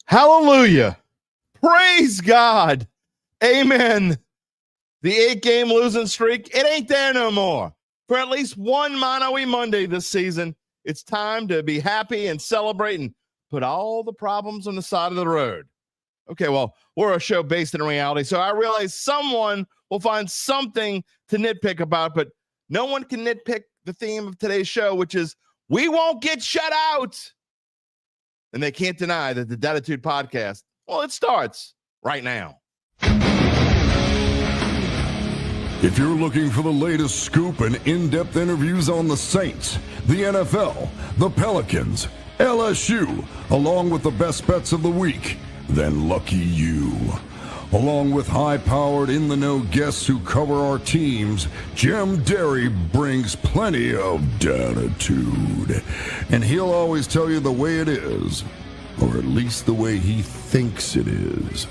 Hallelujah. Praise God. Amen. The 8-game losing streak, it ain't there no more. For at least one Mano E Monday this season, it's time to be happy and celebrate and put all the problems on the side of the road. Okay, well, we're a show based in reality, so I realize someone will find something to nitpick about, but no one can nitpick the theme of today's show, which is we won't get shut out. And they can't deny that the Dattitude podcast, well, it starts right now. If you're looking for the latest scoop and in-depth interviews on the Saints, the NFL, the Pelicans, LSU, along with the best bets of the week, then lucky you. Along with high-powered, in-the-know guests who cover our teams, Jim Derry brings plenty of Dattitude. And he'll always tell you the way it is, or at least the way he thinks it is.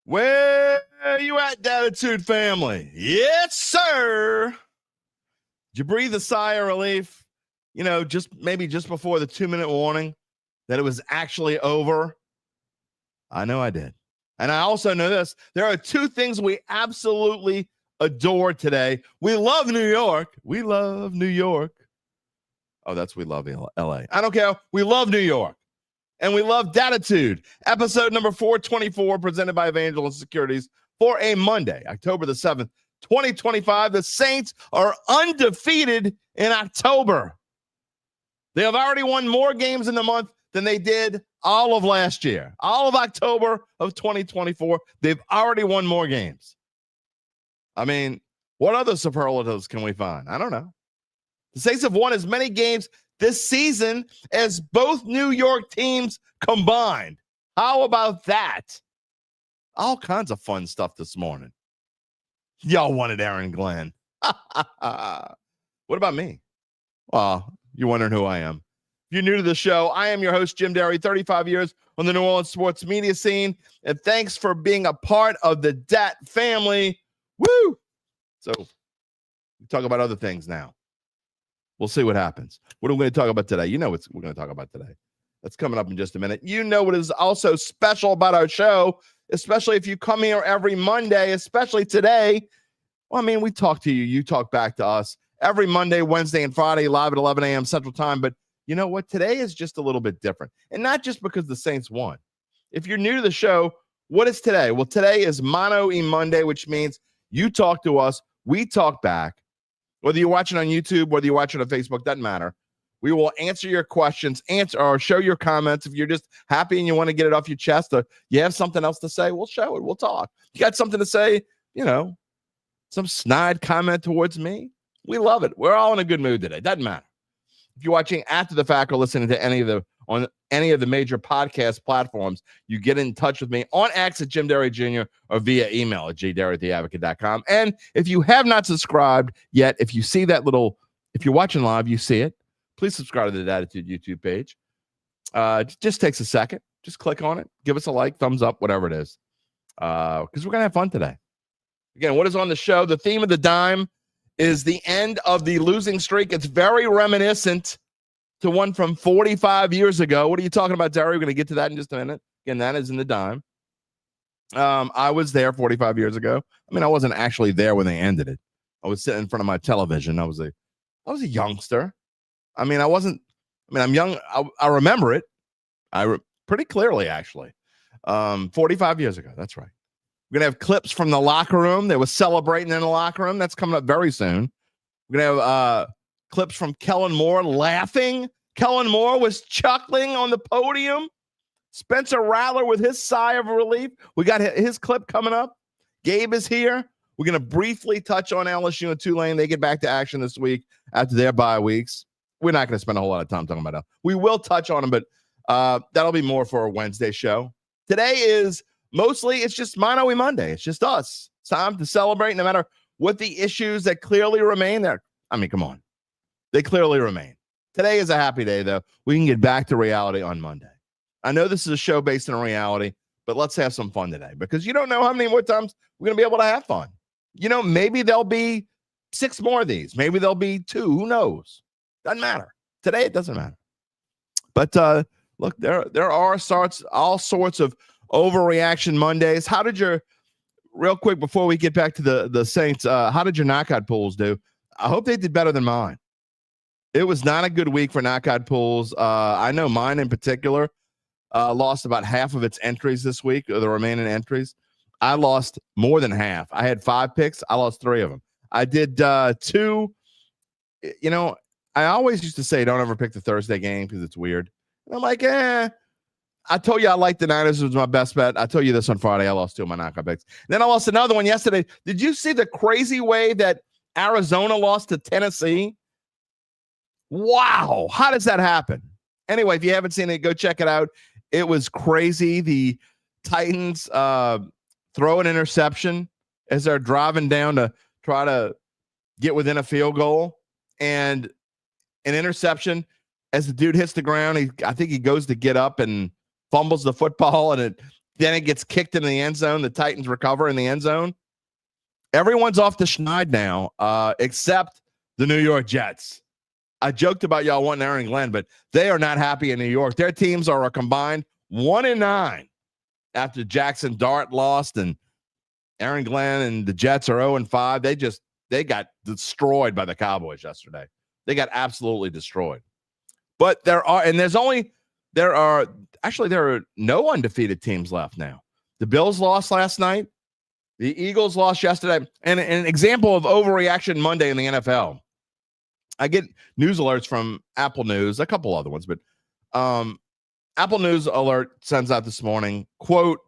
Where are you at, Dattitude family? Yes, sir. Did you breathe a sigh of relief? You know, just before the 2-minute warning that it was actually over? I know I did. And I also know this. There are two things we absolutely adore today. We love New York. We love New York. Oh, that's we love LA. I don't care. We love New York. And we love Dattitude. Episode number 424, presented by Evangeline Securities for a Monday, October the 7th, 2025. The Saints are undefeated in October. They have already won more games in the month than they did all of last year. All of October of 2024, they've already won more games. I mean, what other superlatives can we find? I don't know. The Saints have won as many games this season as both New York teams combined. How about that? All kinds of fun stuff this morning. Y'all wanted Aaron Glenn. What about me? Well, you're wondering who I am. If you're new to the show, I am your host, Jim Derry, 35 years on the New Orleans sports media scene. And thanks for being a part of the Dat family. Woo! So we talk about other things now. We'll see what happens. What are we going to talk about today? You know what we're going to talk about today. That's coming up in just a minute. You know what is also special about our show, especially if you come here every Monday, especially today. Well, I mean, we talk to you. You talk back to us every Monday, Wednesday, and Friday, live at 11 a.m. Central Time. But you know what? Today is just a little bit different. And not just because the Saints won. If you're new to the show, what is today? Well, today is Mano E Monday, which means you talk to us, we talk back. Whether you're watching on YouTube, whether you're watching on Facebook, doesn't matter. We will answer your questions, answer or show your comments. If you're just happy and you want to get it off your chest, or you have something else to say, we'll show it. We'll talk. You got something to say, you know, some snide comment towards me, we love it. We're all in a good mood today. Doesn't matter. If you're watching after the fact or listening to any of the major podcast platforms, you get in touch with me on X at Jim Derry Jr. or via email at jderry@theadvocate.com. And if you have not subscribed yet, if you see that if you're watching live, you see it, please subscribe to the Dattitude YouTube page. It just takes a second. Just click on it. Give us a like, thumbs up, whatever it is. Because we're going to have fun today. Again, what is on the show? The theme of the dime is the end of the losing streak. It's very reminiscent to one from 45 years ago. What are you talking about, Derry? We're going to get to that in just a minute. Again, that is in the dime. I was there 45 years ago. I mean, I wasn't actually there when they ended it. I was sitting in front of my television. I was a youngster. I mean, I'm young. I remember it. Pretty clearly, actually. 45 years ago. That's right. We're going to have clips from the locker room. They were celebrating in the locker room. That's coming up very soon. We're going to have clips from Kellen Moore laughing. Kellen Moore was chuckling on the podium. Spencer Rattler with his sigh of relief. We got his clip coming up. Gabe is here. We're going to briefly touch on LSU and Tulane. They get back to action this week after their bye weeks. We're not going to spend a whole lot of time talking about that. We will touch on them, but that'll be more for a Wednesday show. Today is mostly, it's just Mano E Monday. It's just us. It's time to celebrate no matter what the issues that clearly remain there. I mean, come on. They clearly remain. Today is a happy day, though. We can get back to reality on Monday. I know this is a show based on reality, but let's have some fun today because you don't know how many more times we're going to be able to have fun. You know, maybe there'll be 6 more of these. Maybe there'll be 2. Who knows? Doesn't matter. Today, it doesn't matter. But look, there are all sorts of overreaction Mondays. How did your real quick before we get back to the Saints? How did your knockout pools do? I hope they did better than mine. It was not a good week for knockout pools. I know mine in particular lost about half of its entries this week, or the remaining entries. I lost more than half. I had 5 picks. I lost 3 of them. I did 2. You know, I always used to say don't ever pick the Thursday game because it's weird. And I'm like, I told you I liked the Niners. It was my best bet. I told you this on Friday. I lost 2 of my knockout picks. And then I lost another one yesterday. Did you see the crazy way that Arizona lost to Tennessee? Wow. How does that happen? Anyway, if you haven't seen it, go check it out. It was crazy. The Titans throw an interception as they're driving down to try to get within a field goal. And an interception as the dude hits the ground. I think he goes to get up and fumbles the football, and then it gets kicked into the end zone. The Titans recover in the end zone. Everyone's off the schneid now, except the New York Jets. I joked about y'all wanting Aaron Glenn, but they are not happy in New York. Their teams are a combined 1-9 after Jackson Dart lost, and Aaron Glenn and the Jets are 0-5. They got destroyed by the Cowboys yesterday. They got absolutely destroyed. But there are no undefeated teams left now. The Bills lost last night. The Eagles lost yesterday. And an example of overreaction Monday in the NFL. I get news alerts from Apple News, a couple other ones, but Apple News alert sends out this morning, quote,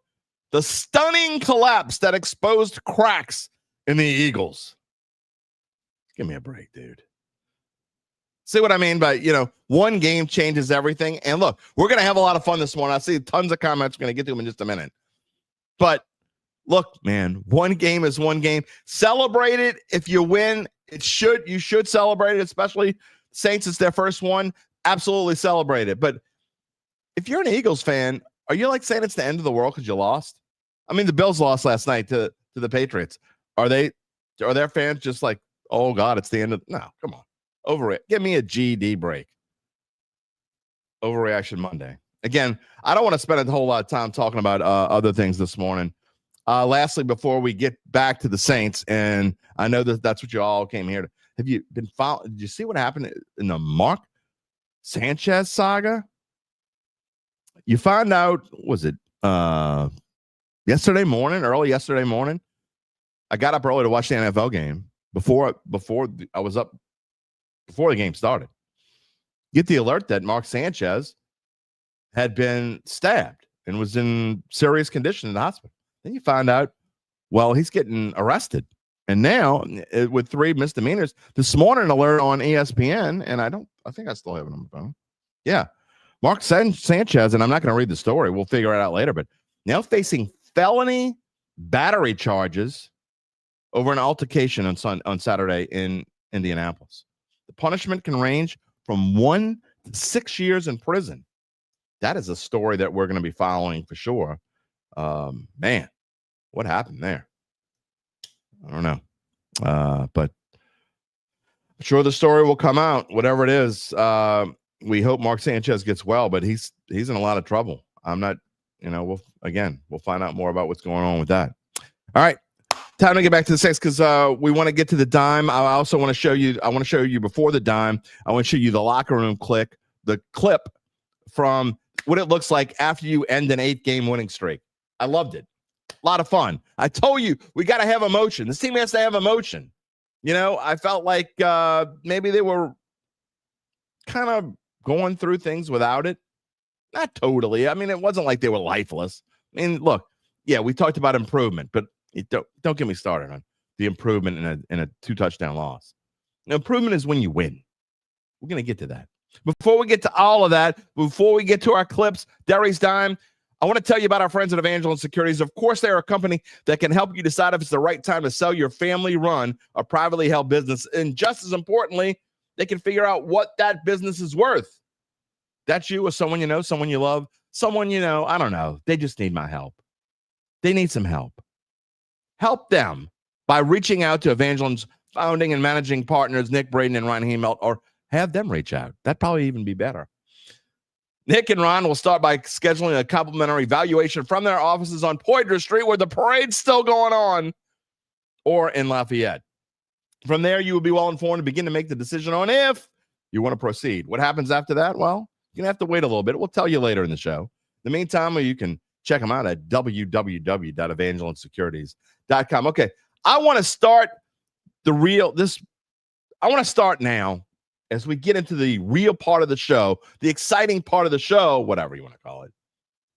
the stunning collapse that exposed cracks in the Eagles. Give me a break, dude. See what I mean by, one game changes everything. And look, we're going to have a lot of fun this morning. I see tons of comments. We're going to get to them in just a minute. But look, man, one game is one game. Celebrate it. If you win, you should celebrate it, especially Saints. It's their first one. Absolutely celebrate it. But if you're an Eagles fan, are you like saying it's the end of the world because you lost? I mean, the Bills lost last night to the Patriots. Are their fans just like, oh God, it's the end of? No, come on. Over it. Give me a GD break. Overreaction Monday. Again, I don't want to spend a whole lot of time talking about other things this morning. Lastly, before we get back to the Saints, and I know that's what you all came here to. Have you been following? Did you see what happened in the Mark Sanchez saga? You find out, was it early yesterday morning? I got up early to watch the NFL game before I was up before the game started. Get the alert that Mark Sanchez had been stabbed and was in serious condition in the hospital. Then you find out, well, he's getting arrested. And now, with 3 misdemeanors, this morning alert on ESPN, and I think I still have it on my phone. Yeah. Mark Sanchez, and I'm not going to read the story. We'll figure it out later, but now facing felony battery charges over an altercation on Saturday in Indianapolis. The punishment can range from 1 to 6 years in prison. That is a story that we're going to be following for sure. Man, what happened there? I don't know. But I'm sure the story will come out, whatever it is. We hope Mark Sanchez gets well, but he's in a lot of trouble. I'm not, we'll find out more about what's going on with that. All right. Time to get back to the Saints because we want to get to the dime. I also want to show you before the dime. I want to show you the locker room the clip from what it looks like after you end an 8-game winning streak. I loved it. A lot of fun. I told you we got to have emotion. This team has to have emotion. I felt like maybe they were kind of going through things without it. Not totally. I mean, it wasn't like they were lifeless. I mean, look, yeah, we talked about improvement, but don't get me started on the improvement in a 2-touchdown loss. Now, improvement is when you win. We're going to get to that. Before we get to all of that, before we get to our clips, Derry's Dime, I want to tell you about our friends at Evangeline Securities. Of course, they're a company that can help you decide if it's the right time to sell your family-run or privately held business. And just as importantly, they can figure out what that business is worth. That's you or someone you know, someone you love, someone I don't know. They just need my help. They need some help. Help them by reaching out to Evangeline's founding and managing partners, Nick Braden and Ryan Hemelt, or have them reach out. That'd probably even be better. Nick and Ron will start by scheduling a complimentary valuation from their offices on Poydras Street, where the parade's still going on, or in Lafayette. From there, you will be well informed and begin to make the decision on if you want to proceed. What happens after that? Well, you're going to have to wait a little bit. We'll tell you later in the show. In the meantime, you can check them out at www.evangelinesecurities.com. Okay, I want to start now as we get into the real part of the show, the exciting part of the show, whatever you want to call it,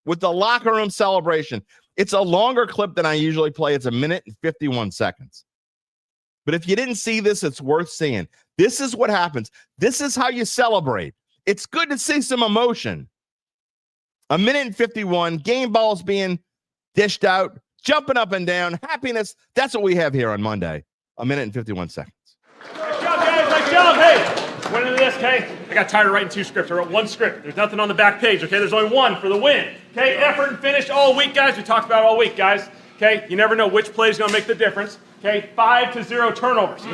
with the locker room celebration. It's a longer clip than I usually play. It's 1 minute and 51 seconds. But if you didn't see this, it's worth seeing. This is what happens. This is how you celebrate. It's good to see some emotion. 1 minute and 51, game balls being dished out, jumping up and down, happiness. That's what we have here on Monday. 1 minute and 51 seconds. Nice job, guys. Nice job. Hey, went into this, okay? I got tired of writing 2 scripts. I wrote 1 script. There's nothing on the back page, okay? There's only 1 for the win. Okay, effort and finish all week, guys. We talked about it all week, guys. Okay, you never know which play is going to make the difference. Okay, 5-0 turnovers.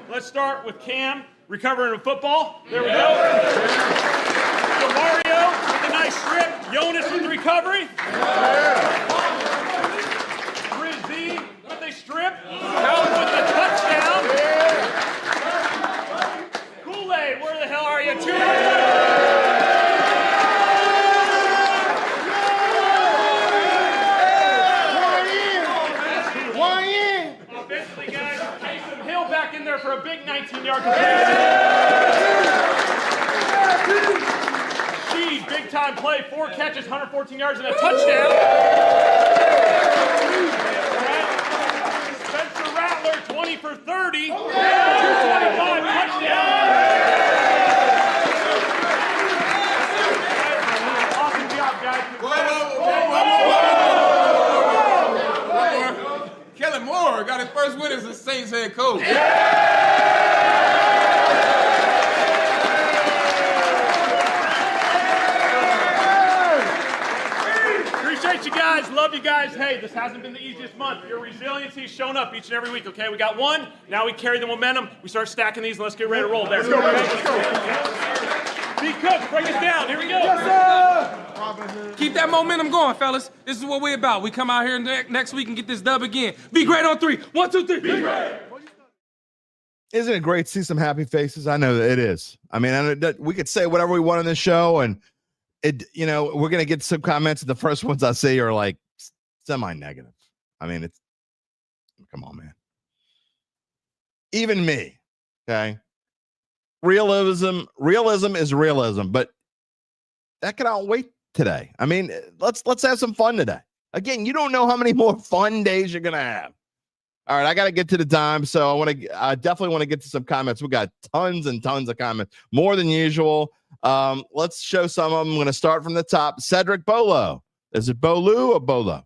Let's start with Cam recovering a football. There we go. So Mario with a nice strip. Jonas with the recovery. Rizzy with a strip. Howard with the touchdown. Kool-Aid, where the hell are you? 2 Offensively, guys, Taysom Hill back in there for a big 19-yard completion. Sheed, big-time play, 4 catches, 114 yards, and a touchdown. Spencer Rattler, 20 for 30, 225, touchdown. Awesome job, guys. Kellen Moore got his first win as a Saints head coach. Appreciate you guys. Love you guys. Hey, this hasn't been the easiest month. Your resiliency is showing up each and every week, okay? We got 1. Now we carry the momentum. We start stacking these, and let's get ready to roll there. Let's go. B. Cook, break it down. Here we go. Yes, sir. Keep that momentum going, fellas. This is what we're about. We come out here next week and get this dub again. Be great on 3. 1, 2, 3. Be great. Isn't it great to see some happy faces? I know that it is. I mean, we could say whatever we want on this show, and we're going to get some comments. The first ones I see are like semi-negative. I mean, come on, man. Even me, okay? Realism is realism, but that can outweigh today. I mean, let's have some fun today. Again, you don't know how many more fun days you're going to have. All right, I got to get to the time, so I definitely want to get to some comments. We got tons and tons of comments, more than usual. Let's show some of them. I'm going to start from the top. Cedric Bolo. Is it Bolu or Bolo?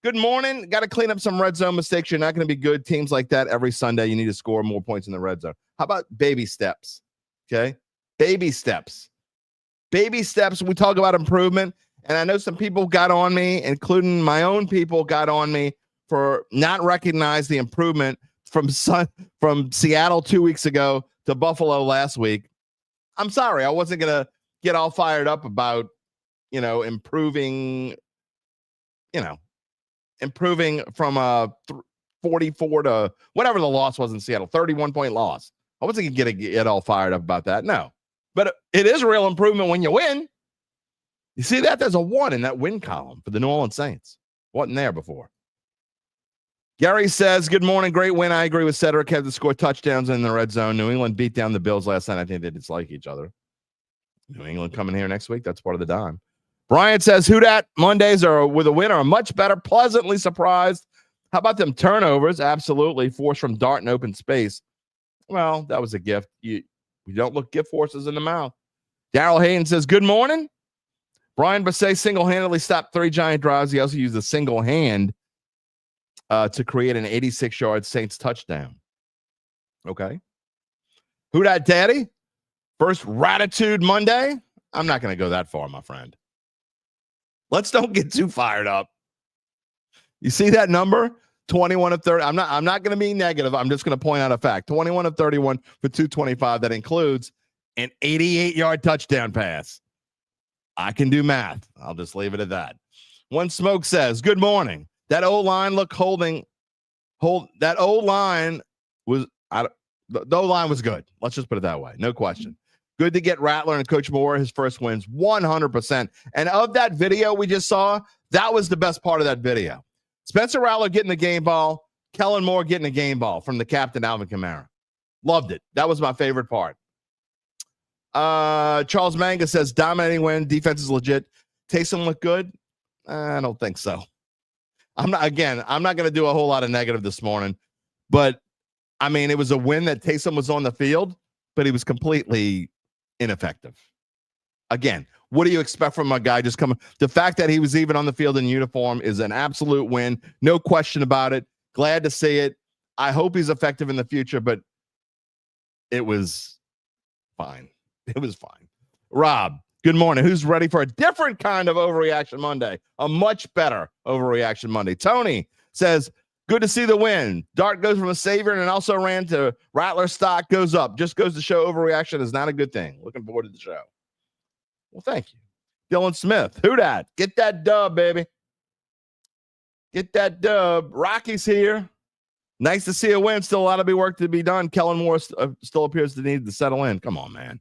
Good morning. Got to clean up some red zone mistakes. You're not going to be good. Teams like that every Sunday, you need to score more points in the red zone. How about baby steps? Okay, baby steps. Baby steps. We talk about improvement, and I know some people got on me, including my own people, got on me for not recognize the improvement from Seattle 2 weeks ago to Buffalo last week. I'm sorry. I wasn't going to get all fired up about, improving from 44 to whatever the loss was in Seattle, 31-point loss. I wasn't going to get all fired up about that. No, but it is a real improvement when you win. You see that? There's a 1 in that win column for the New Orleans Saints. Wasn't there before. Gary says, good morning. Great win. I agree with Cedric. Had to score touchdowns in the red zone. New England beat down the Bills last night. I think they dislike each other. New England coming here next week. That's part of the dime. Brian says, who dat Mondays are with a win are much better. Pleasantly surprised. How about them turnovers? Absolutely. Force from dart and open space. Well, that was a gift. You don't look gift horses in the mouth. Daryl Hayden says, good morning. Brian Bassett single-handedly stopped 3 giant drives. He also used a single hand to create an 86-yard Saints touchdown. Okay. Who dat daddy? First Dattitude Monday? I'm not going to go that far, my friend. Let's don't get too fired up. You see that number? 21 of 30. I'm not going to be negative. I'm just going to point out a fact. 21 of 31 for 225. That includes an 88-yard touchdown pass. I can do math. I'll just leave it at that. One Smoke says, good morning. That O-line that O-line was the O-line was good. Let's just put it that way. No question. Good to get Rattler and Coach Moore his first wins 100%. And of that video we just saw, that was the best part of that video. Spencer Rattler getting the game ball, Kellen Moore getting a game ball from the captain, Alvin Kamara. Loved it. That was my favorite part. Charles Manga says, dominating win, defense is legit. Taysom look good? I don't think so. I'm not going to do a whole lot of negative this morning, but I mean, it was a win that Taysom was on the field, but he was completely ineffective. Again, what do you expect from a guy just coming? The fact that he was even on the field in uniform is an absolute win. No question about it. Glad to see it. I hope he's effective in the future, but it was fine. It was fine. Rob, good morning. Who's ready for a different kind of overreaction Monday? A much better overreaction Monday. Tony says, good to see the win. Dart goes from a savior and also ran to Rattler stock goes up. Just goes to show overreaction is not a good thing. Looking forward to the show. Well, thank you. Dylan Smith. Who dat? Get that dub, baby. Get that dub. Rocky's here. Nice to see a win. Still a lot of work to be done. Kellen Moore still appears to need to settle in. Come on, man.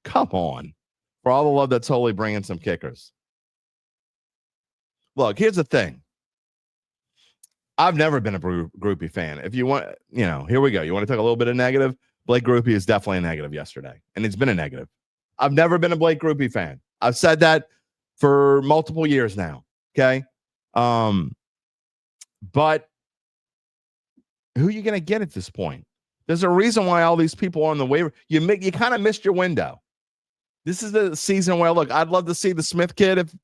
Come on. For all the love that's holy, bring in some kickers. Look, here's the thing. I've never been a Groupie fan. If you want, here we go. You want to talk a little bit of negative? Blake Groupie is definitely a negative yesterday, and it's been a negative. I've never been a Blake Groupie fan. I've said that for multiple years now. Okay. But who are you going to get at this point? There's a reason why all these people are on the waiver. You kind of missed your window. This is the season where, look, I'd love to see the Smith kid if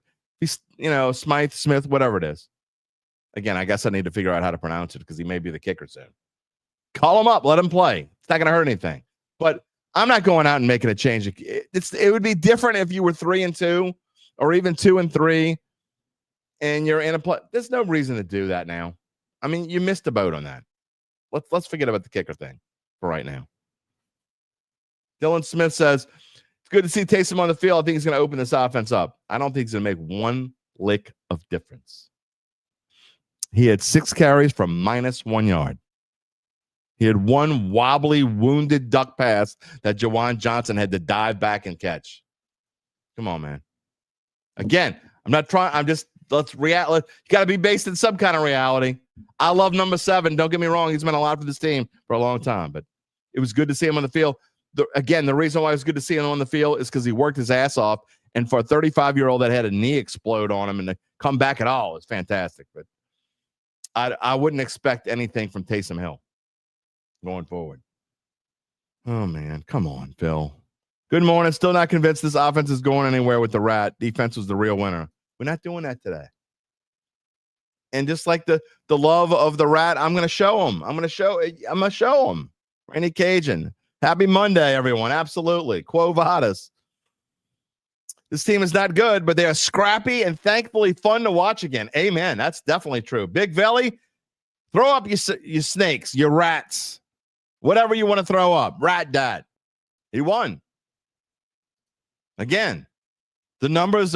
he's, Smith, whatever it is. Again, I guess I need to figure out how to pronounce it because he may be the kicker soon. Call him up. Let him play. It's not going to hurt anything. But I'm not going out and making a change. It would be different if you were 3-2 or even 2-3 and you're in a play. There's no reason to do that now. I mean, you missed the boat on that. Let's forget about the kicker thing for right now. Dylan Smith says, it's good to see Taysom on the field. I think he's going to open this offense up. I don't think he's going to make one lick of difference. He had 6 carries for -1 yard. He had one wobbly, wounded duck pass that Jawan Johnson had to dive back and catch. Come on, man. Again, I'm not trying. Let's react. You got to be based in some kind of reality. I love number 7. Don't get me wrong. He's been a lot for this team for a long time, but it was good to see him on the field. The reason why it was good to see him on the field is because he worked his ass off. And for a 35-year-old that had a knee explode on him and to come back at all is fantastic. But I wouldn't expect anything from Taysom Hill going forward. Oh, man. Come on, Phil. Good morning. Still not convinced this offense is going anywhere with the Rat. Defense was the real winner. We're not doing that today. And just like the love of the Rat, I'm going to show them. I'm going to show them. Randy Cajun. Happy Monday, everyone. Absolutely. Quo vadis. This team is not good, but they are scrappy and thankfully fun to watch again. Amen. That's definitely true. Big Velly, throw up your snakes, your rats, whatever you want to throw up. Rat dad. He won. Again, the numbers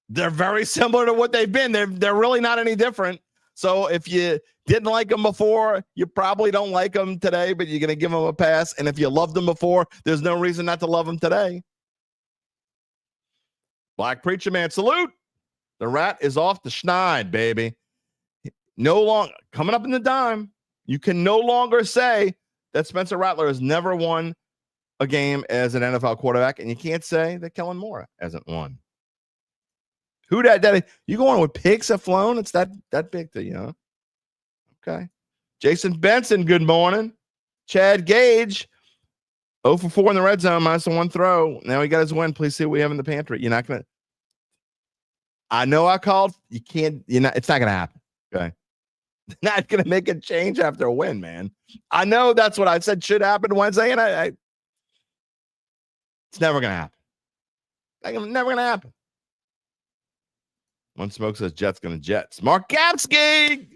they're very similar to what they've been. They're really not any different. So if you didn't like them before, you probably don't like them today, but you're going to give them a pass. And if you loved them before, there's no reason not to love them today. Black Preacher Man, salute. The Rat is off the schneid, baby. No longer coming up in the dime. You can no longer say that Spencer Rattler has never won a game as an NFL quarterback, and you can't say that Kellen Moore hasn't won. Who that? You going with pigs have flown? It's that big to you, huh? Okay. Jason Benson, good morning. Chad Gage, 0 for 4 in the red zone, -1 throw. Now he got his win. Please see what we have in the pantry. You're not going to. I know I called. You can't. It's not going to happen. Okay. Not going to make a change after a win, man. I know that's what I said should happen Wednesday, and it's never going to happen. Never going to happen. One Smoke says Jets going to Jets. Mark Kapsky,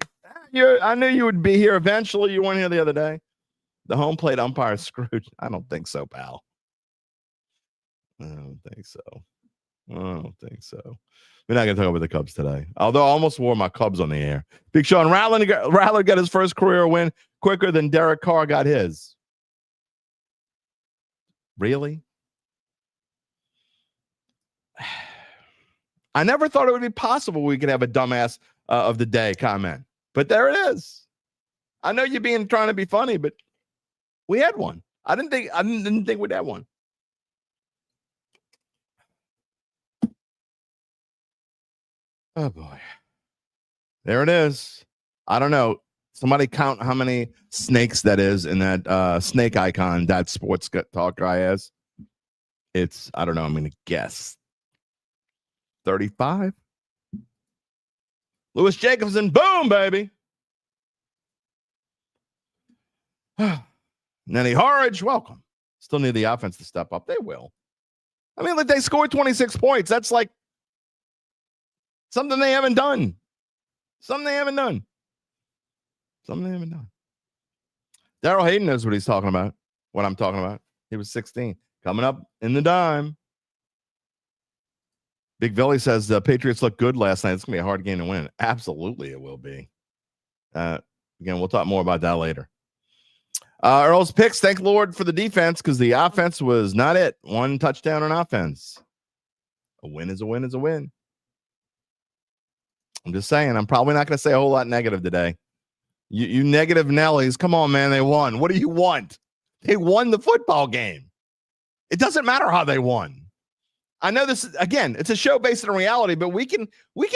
I knew you would be here eventually. You weren't here the other day. The home plate umpire screwed. I don't think so, pal. I don't think so. We're not going to talk about the Cubs today. Although I almost wore my Cubs on the air. Big Sean Rattler got his first career win quicker than Derek Carr got his. Really? I never thought it would be possible we could have a dumbass of the day comment. But there it is. I know you're trying to be funny, but we had one. I didn't think we'd have one. Oh boy. There it is. I don't know. Somebody count how many snakes that is in that snake icon that sports talk guy has. It's, I don't know, I'm going to guess 35. Lewis Jacobson, boom, baby. Nenny Harridge, welcome. Still need the offense to step up. They will. I mean, they scored 26 points. That's like something they haven't done. Daryl Hayden knows what he's talking about, what I'm talking about. He was 16. Coming up in the dime. Big Billy says the Patriots looked good last night. It's going to be a hard game to win. Absolutely it will be. Again, we'll talk more about that later. Earl's picks, thank Lord for the defense because the offense was not it. One touchdown on offense. A win is a win is a win. I'm just saying, I'm probably not going to say a whole lot negative today. You negative Nellies, come on, man, they won. What do you want? They won the football game. It doesn't matter how they won. I know this is, again, it's a show based on reality, but we can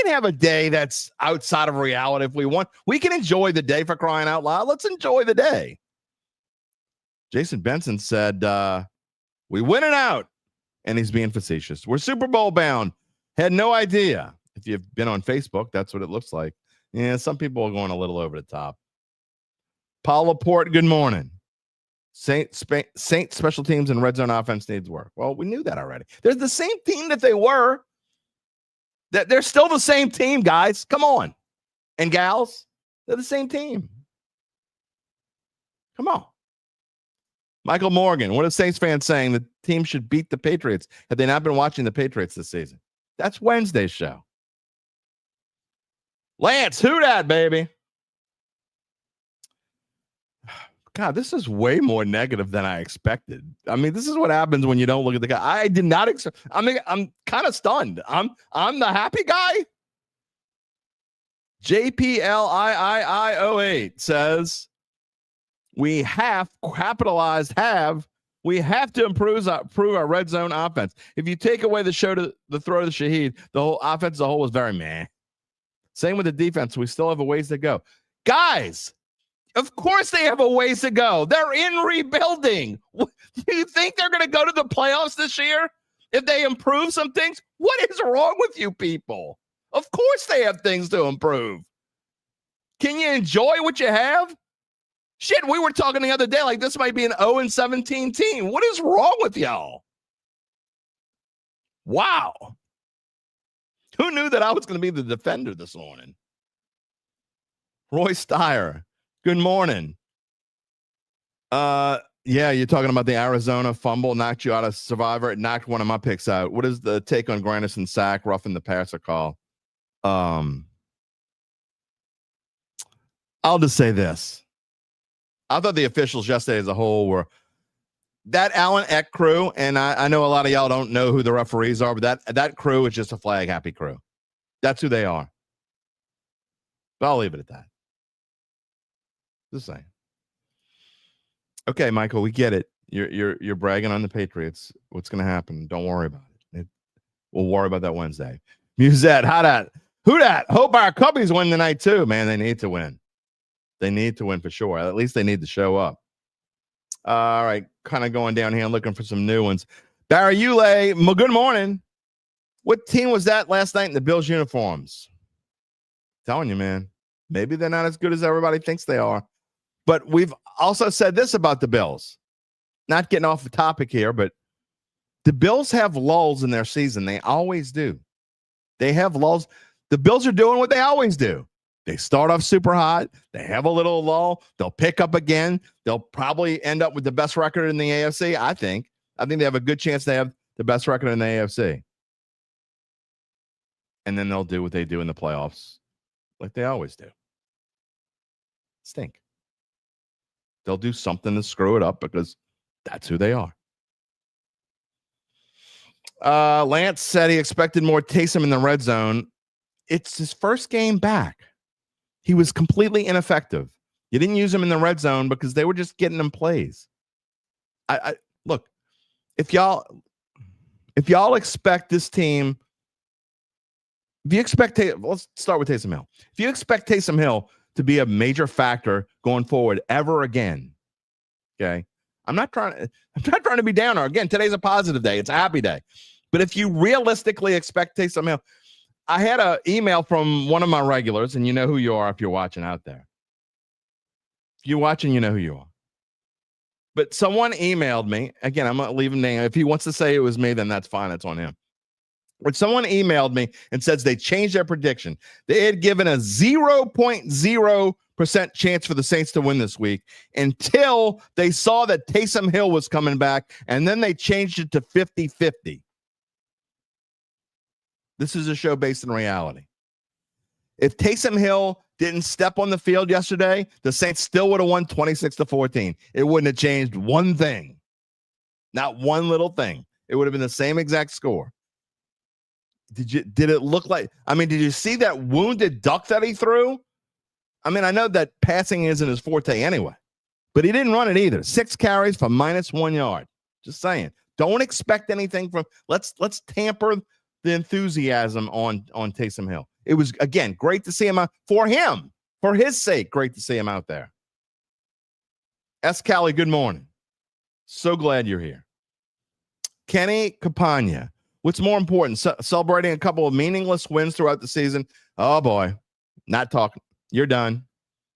have a day that's outside of reality if we want. We can enjoy the day, for crying out loud. Let's enjoy the day. Jason Benson said, we win it out. And he's being facetious. We're Super Bowl bound. Had no idea. If you've been on Facebook, that's what it looks like. Yeah, some people are going a little over the top. Paul Laporte, good morning. Saint special teams and red zone offense needs work. Well, we knew that already. They're the same team that they were. That they're still the same team, guys. Come on. And gals, they're the same team. Come on. Michael Morgan, what are Saints fans saying? The team should beat the Patriots. Have they not been watching the Patriots this season? That's Wednesday's show. Lance, who dat, baby? God, this is way more negative than I expected. I mean, this is what happens when you don't look at the guy. I did not expect. I mean, I'm kind of stunned. I'm the happy guy. JPLIII08 says we have capitalized. We have to improve our red zone offense. If you take away the throw to Shaheed, the whole offense as a whole was very meh. Same with the defense. We still have a ways to go. Guys, of course they have a ways to go. They're in rebuilding. Do you think they're going to go to the playoffs this year if they improve some things? What is wrong with you people? Of course they have things to improve. Can you enjoy what you have? Shit, we were talking the other day like this might be an 0-17 team. What is wrong with y'all? Wow. Who knew that I was going to be the defender this morning? Roy Steyer, good morning. Yeah, you're talking about the Arizona fumble knocked you out of Survivor. It knocked one of my picks out. What is the take on Granderson sack, roughing the passer call? I'll just say this. I thought the officials yesterday as a whole were that Allen Eck crew, and I know a lot of y'all don't know who the referees are, but that crew is just a flag happy crew. That's who they are. But I'll leave it at that. Just saying. Okay, Michael, we get it. You're bragging on the Patriots. What's going to happen? Don't worry about it. We'll worry about that Wednesday. Musette, who dat? Hope our Cubbies win tonight too, man. They need to win. They need to win for sure. At least they need to show up. All right, kind of going down here and looking for some new ones. Barry Ulay, good morning. What team was that last night in the Bills uniforms? Telling you, man. Maybe they're not as good as everybody thinks they are. But we've also said this about the Bills. Not getting off the topic here, but the Bills have lulls in their season. They always do. They have lulls. The Bills are doing what they always do. They start off super hot. They have a little lull. They'll pick up again. They'll probably end up with the best record in the AFC, I think. I think they have a good chance they have the best record in the AFC. And then they'll do what they do in the playoffs like they always do. Stink. They'll do something to screw it up because that's who they are. Lance said he expected more Taysom in the red zone. It's his first game back. He was completely ineffective. You didn't use him in the red zone because they were just getting him plays. I look, if y'all expect this team, let's start with Taysom Hill. If you expect Taysom Hill to be a major factor going forward ever again, okay? I'm not trying to be downer. Again, today's a positive day. It's a happy day. But if you realistically expect Taysom Hill, I had an email from one of my regulars, and you know who you are if you're watching out there. If you're watching, you know who you are. But someone emailed me. Again, I'm going to leave him name. If he wants to say it was me, then that's fine. It's on him. But someone emailed me and says they changed their prediction. They had given a 0.0% chance for the Saints to win this week until they saw that Taysom Hill was coming back, and then they changed it to 50-50. This is a show based in reality. If Taysom Hill didn't step on the field yesterday, the Saints still would have won 26-14. It wouldn't have changed one thing. Not one little thing. It would have been the same exact score. Did it look like, did you see that wounded duck that he threw? I know that passing isn't his forte anyway, but he didn't run it either. 6 carries for -1 yard. Just saying. Don't expect anything from, let's tamper the enthusiasm on Taysom Hill. It was, again, great to see him out for him, for his sake. Great to see him out there. S. Callie, good morning. So glad you're here. Kenny Campagna. What's more important, celebrating a couple of meaningless wins throughout the season? Oh, boy. Not talking. You're done.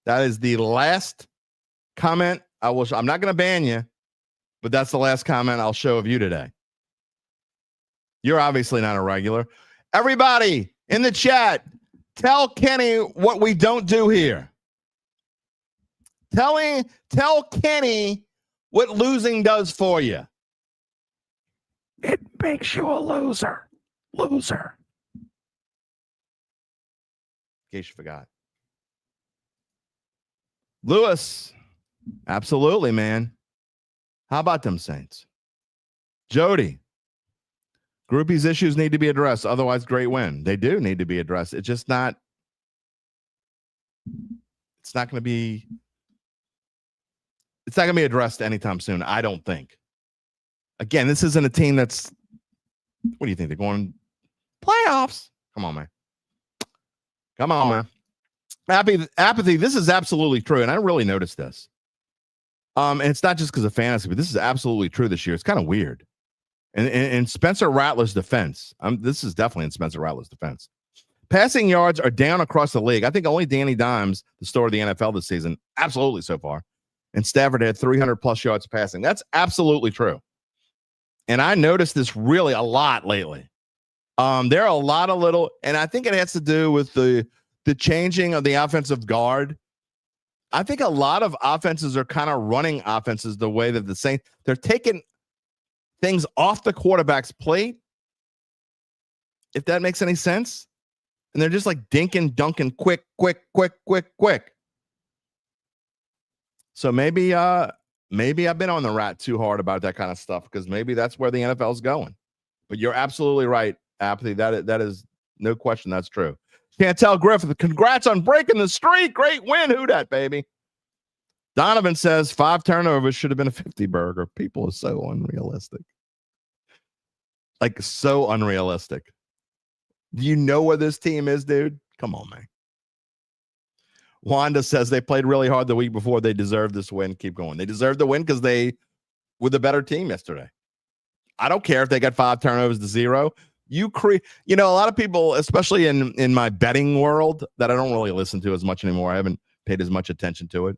That is the last comment I will. I'm not going to ban you, but that's the last comment I'll show of you today. You're obviously not a regular. Everybody in the chat, tell Kenny what we don't do here. Tell Kenny what losing does for you. It makes you a loser. Loser. In case you forgot. Lewis. Absolutely, man. How about them Saints? Jody. Groupies issues need to be addressed. Otherwise, great win. They do need to be addressed. It's just not. It's not going to be. It's not going to be addressed anytime soon. I don't think. Again, this isn't a team that's. What do you think? They're going playoffs? Come on, man. Come on, man. Apathy. This is absolutely true, and I really noticed this. And it's not just because of fantasy, but this is absolutely true this year. It's kind of weird. And in Spencer Rattler's defense, this is definitely in Spencer Rattler's defense. Passing yards are down across the league. I think only Danny Dimes, the star of the NFL this season, absolutely so far. And Stafford had 300-plus yards passing. That's absolutely true. And I noticed this really a lot lately. There are a lot of little, and I think it has to do with the changing of the offensive guard. I think a lot of offenses are kind of running offenses the way that the Saints, they're taking things off the quarterback's plate, if that makes any sense. And they're just like dinking, dunking, quick. So maybe I've been on the rat too hard about that kind of stuff because maybe that's where the NFL is going. But you're absolutely right, Apathy. That is no question. That's true. Chantel Griffith, congrats on breaking the streak. Great win. Who dat, baby? Donovan says 5 turnovers should have been a 50 burger. People are so unrealistic. Like, so unrealistic. Do you know where this team is, dude? Come on, man. Wanda says they played really hard the week before. They deserved this win. Keep going. They deserved the win because they were the better team yesterday. I don't care if they got 5 turnovers to 0. A lot of people, especially in my betting world that I don't really listen to as much anymore. I haven't paid as much attention to it.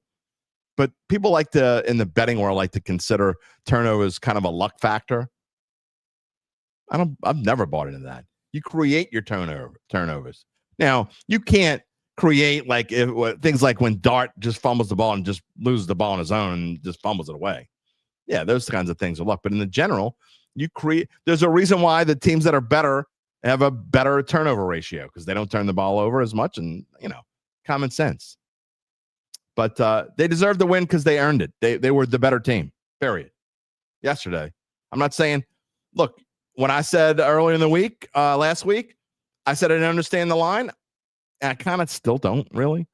But people in the betting world, like to consider turnovers kind of a luck factor. I've never bought into that. You create your turnovers. Now, you can't create things like when Dart just fumbles the ball and just loses the ball on his own and just fumbles it away. Yeah, those kinds of things are luck. But in the general, there's a reason why the teams that are better have a better turnover ratio because they don't turn the ball over as much and, common sense. But they deserve the win because they earned it. They were the better team, period. Yesterday. I'm not saying, look, when I said earlier in the week, last week, I said I didn't understand the line. And I kind of still don't really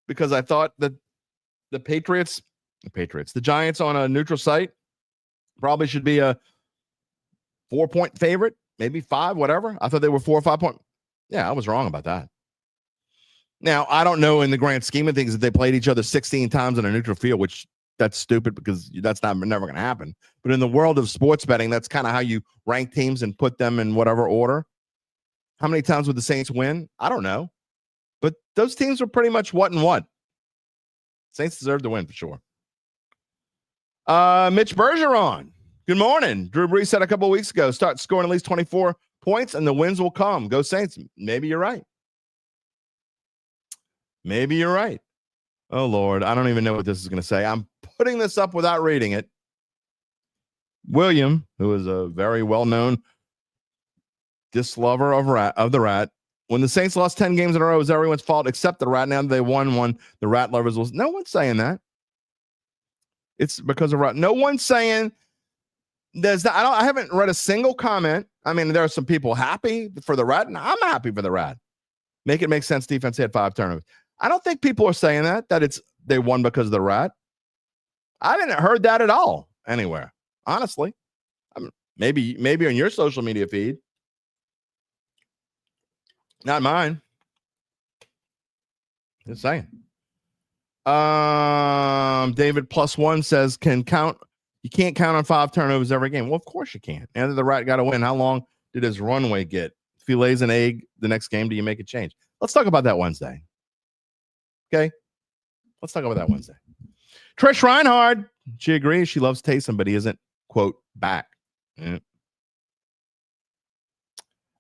because I thought that the Giants on a neutral site probably should be a 4-point favorite, maybe 5, whatever. I thought they were 4 or 5 point. Yeah, I was wrong about that. Now, I don't know in the grand scheme of things that they played each other 16 times on a neutral field, which that's stupid because that's never going to happen. But in the world of sports betting, that's kind of how you rank teams and put them in whatever order. How many times would the Saints win? I don't know. But those teams were pretty much what and what. Saints deserve to win for sure. Mitch Bergeron. Good morning. Drew Brees said a couple of weeks ago, start scoring at least 24 points and the wins will come. Go Saints. Maybe you're right. Maybe you're right. Oh, Lord. I don't even know what this is going to say. I'm putting this up without reading it. William, who is a very well-known dislover of the Rat. When the Saints lost 10 games in a row, it was everyone's fault except the Rat. Now they won one. The Rat lovers was. No one's saying that. It's because of Rat. No one's saying there's not. I haven't read a single comment. I mean, there are some people happy for the Rat, and I'm happy for the Rat. Make it make sense. Defense had 5 turnovers. I don't think people are saying that they won because of the Rat. I didn't heard that at all anywhere. Honestly, maybe on your social media feed. Not mine. Just saying. David +1 says you can't count on 5 turnovers every game. Well, of course you can't. And the Rat got to win. How long did his runway get? If he lays an egg the next game, do you make a change? Let's talk about that Wednesday. Okay? Let's talk about that Wednesday. Trish Reinhardt. She agrees. She loves Taysom, but he isn't, quote, back.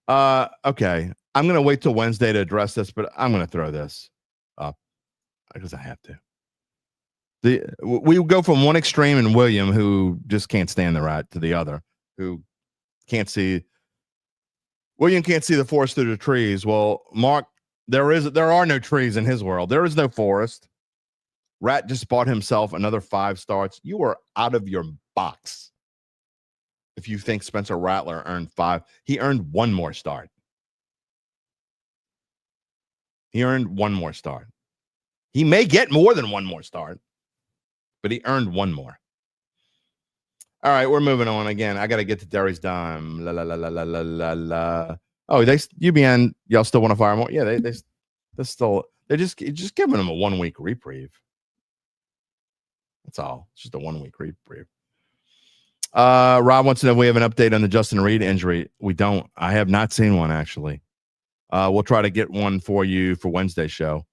Okay. I'm going to wait till Wednesday to address this, but I'm going to throw this up because I have to. We go from one extreme in William, who just can't stand the Rat, to the other, who can't see. William can't see the forest through the trees. Well, Mark, there are no trees in his world. There is no forest. Rat just bought himself another 5 starts. You are out of your box. If you think Spencer Rattler earned 5, he earned 1 more start. He earned 1 more start. He may get more than 1 more start, but he earned 1 more. All right, we're moving on again. I got to get to Derry's dime. Oh, UBN, y'all still want to fire more? Yeah, they're just giving them a 1-week reprieve. That's all. It's just a 1-week reprieve. Rob wants to know if we have an update on the Justin Reed injury. We don't. I have not seen one, actually. We'll try to get one for you for Wednesday's show.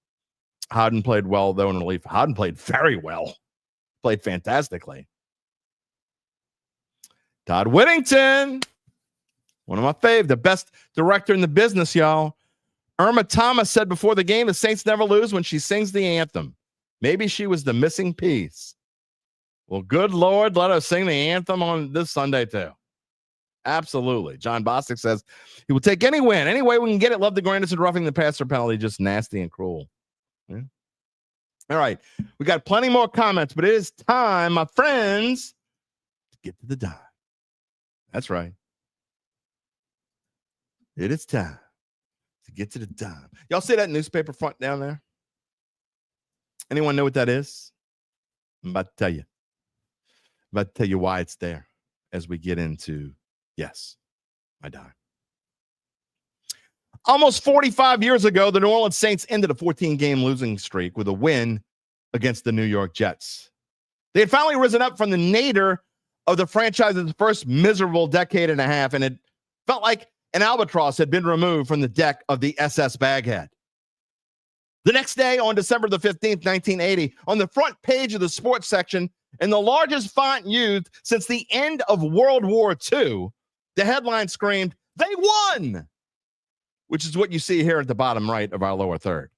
Hodden played well, though, in relief. Hodden played very well. Played fantastically. Todd Whittington, one of my faves, the best director in the business, y'all. Irma Thomas said before the game, the Saints never lose when she sings the anthem. Maybe she was the missing piece. Well, good Lord, let us sing the anthem on this Sunday, too. Absolutely. John Bostic says he will take any win. Any way we can get it. Love the Granderson roughing the passer penalty. Just nasty and cruel. Yeah. All right. We got plenty more comments, but it is time, my friends, to get to the dime. That's right. It is time to get to the dime. Y'all see that newspaper front down there? Anyone know what that is? I'm about to tell you. I'm about to tell you why it's there as we get into, yes, my dime. Almost 45 years ago, the New Orleans Saints ended a 14-game losing streak with a win against the New York Jets. They had finally risen up from the nadir of the franchise's first miserable decade and a half, and it felt like an albatross had been removed from the deck of the SS Baghead. The next day, on December the 15th, 1980, on the front page of the sports section, in the largest font used since the end of World War II, the headline screamed, "They won!" which is what you see here at the bottom right of our lower third.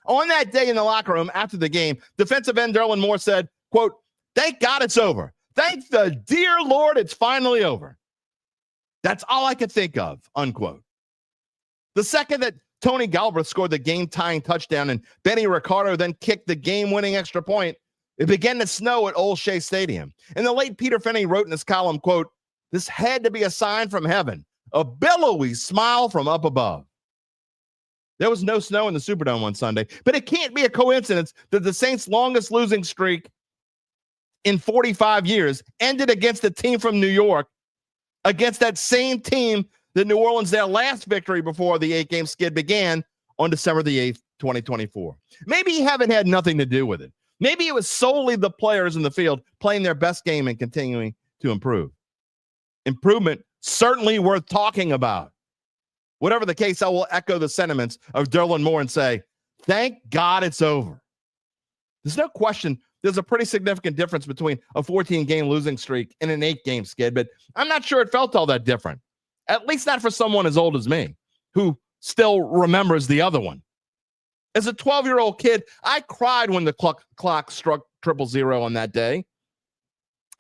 On that day in the locker room after the game, defensive end Kellen Moore said, quote, "Thank God it's over. Thank the dear Lord it's finally over. That's all I could think of," unquote. The second that Tony Galbraith scored the game-tying touchdown and Benny Ricardo then kicked the game-winning extra point, it began to snow at Old Shea Stadium. And the late Peter Finney wrote in his column, quote, "This had to be a sign from heaven, a billowy smile from up above." There was no snow in the Superdome on Sunday, but it can't be a coincidence that the Saints' longest losing streak in 45 years ended against a team from New York, against that same team that New Orleans, their last victory before the 8-game skid began on December the 8th, 2024. Maybe you haven't had nothing to do with it. Maybe it was solely the players in the field playing their best game and continuing to improve. Improvement certainly worth talking about. Whatever the case, I will echo the sentiments of Kellen Moore and say, thank God it's over. There's no question there's a pretty significant difference between a 14-game losing streak and an 8-game skid, but I'm not sure it felt all that different, at least not for someone as old as me, who still remembers the other one. As a 12-year-old kid, I cried when the clock struck 000 on that day.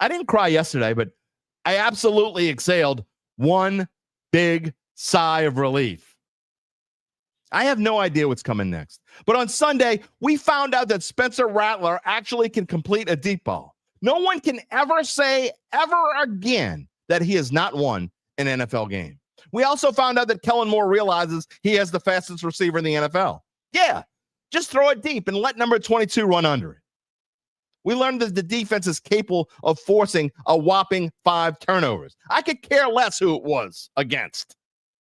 I didn't cry yesterday, but I absolutely exhaled one big sigh of relief. I have no idea what's coming next. But on Sunday, we found out that Spencer Rattler actually can complete a deep ball. No one can ever say ever again that he has not won an NFL game. We also found out that Kellen Moore realizes he has the fastest receiver in the NFL. Yeah, just throw it deep and let number 22 run under it. We learned that the defense is capable of forcing a whopping 5 turnovers. I could care less who it was against.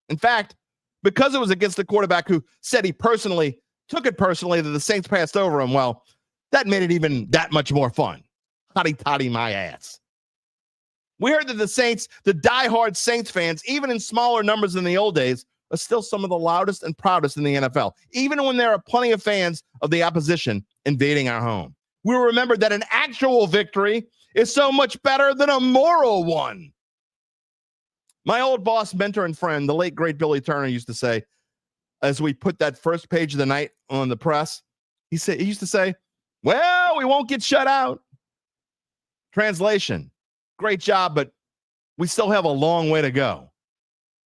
In fact, because it was against the quarterback who said he took it personally that the Saints passed over him, well, that made it even that much more fun. Hotty-toddy my ass. We heard that the Saints, the diehard Saints fans, even in smaller numbers than the old days, are still some of the loudest and proudest in the NFL, even when there are plenty of fans of the opposition invading our home. We remember that an actual victory is so much better than a moral one. My old boss, mentor, and friend, the late, great Billy Turner, used to say, as we put that first page of the night on the press, he used to say, well, we won't get shut out. Translation, great job, but we still have a long way to go.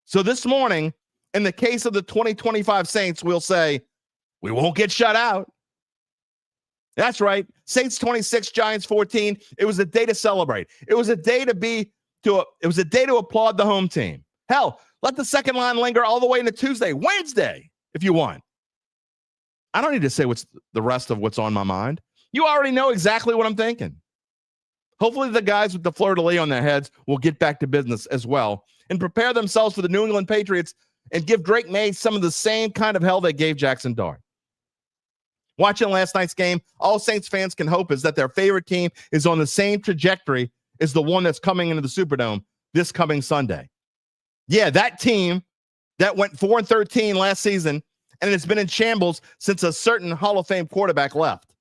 So this morning, in the case of the 2025 Saints, we'll say, we won't get shut out. That's right. Saints 26, Giants 14. It was a day to celebrate. It was a day to applaud the home team. Hell, let the second line linger all the way into Tuesday, Wednesday, if you want. I don't need to say what's the rest of what's on my mind. You already know exactly what I'm thinking. Hopefully the guys with the fleur-de-lis on their heads will get back to business as well and prepare themselves for the New England Patriots and give Drake May some of the same kind of hell they gave Jackson Dart. Watching last night's game, all Saints fans can hope is that their favorite team is on the same trajectory as the one that's coming into the Superdome this coming Sunday. Yeah, that team that went 4-13 last season and has been in shambles since a certain Hall of Fame quarterback left.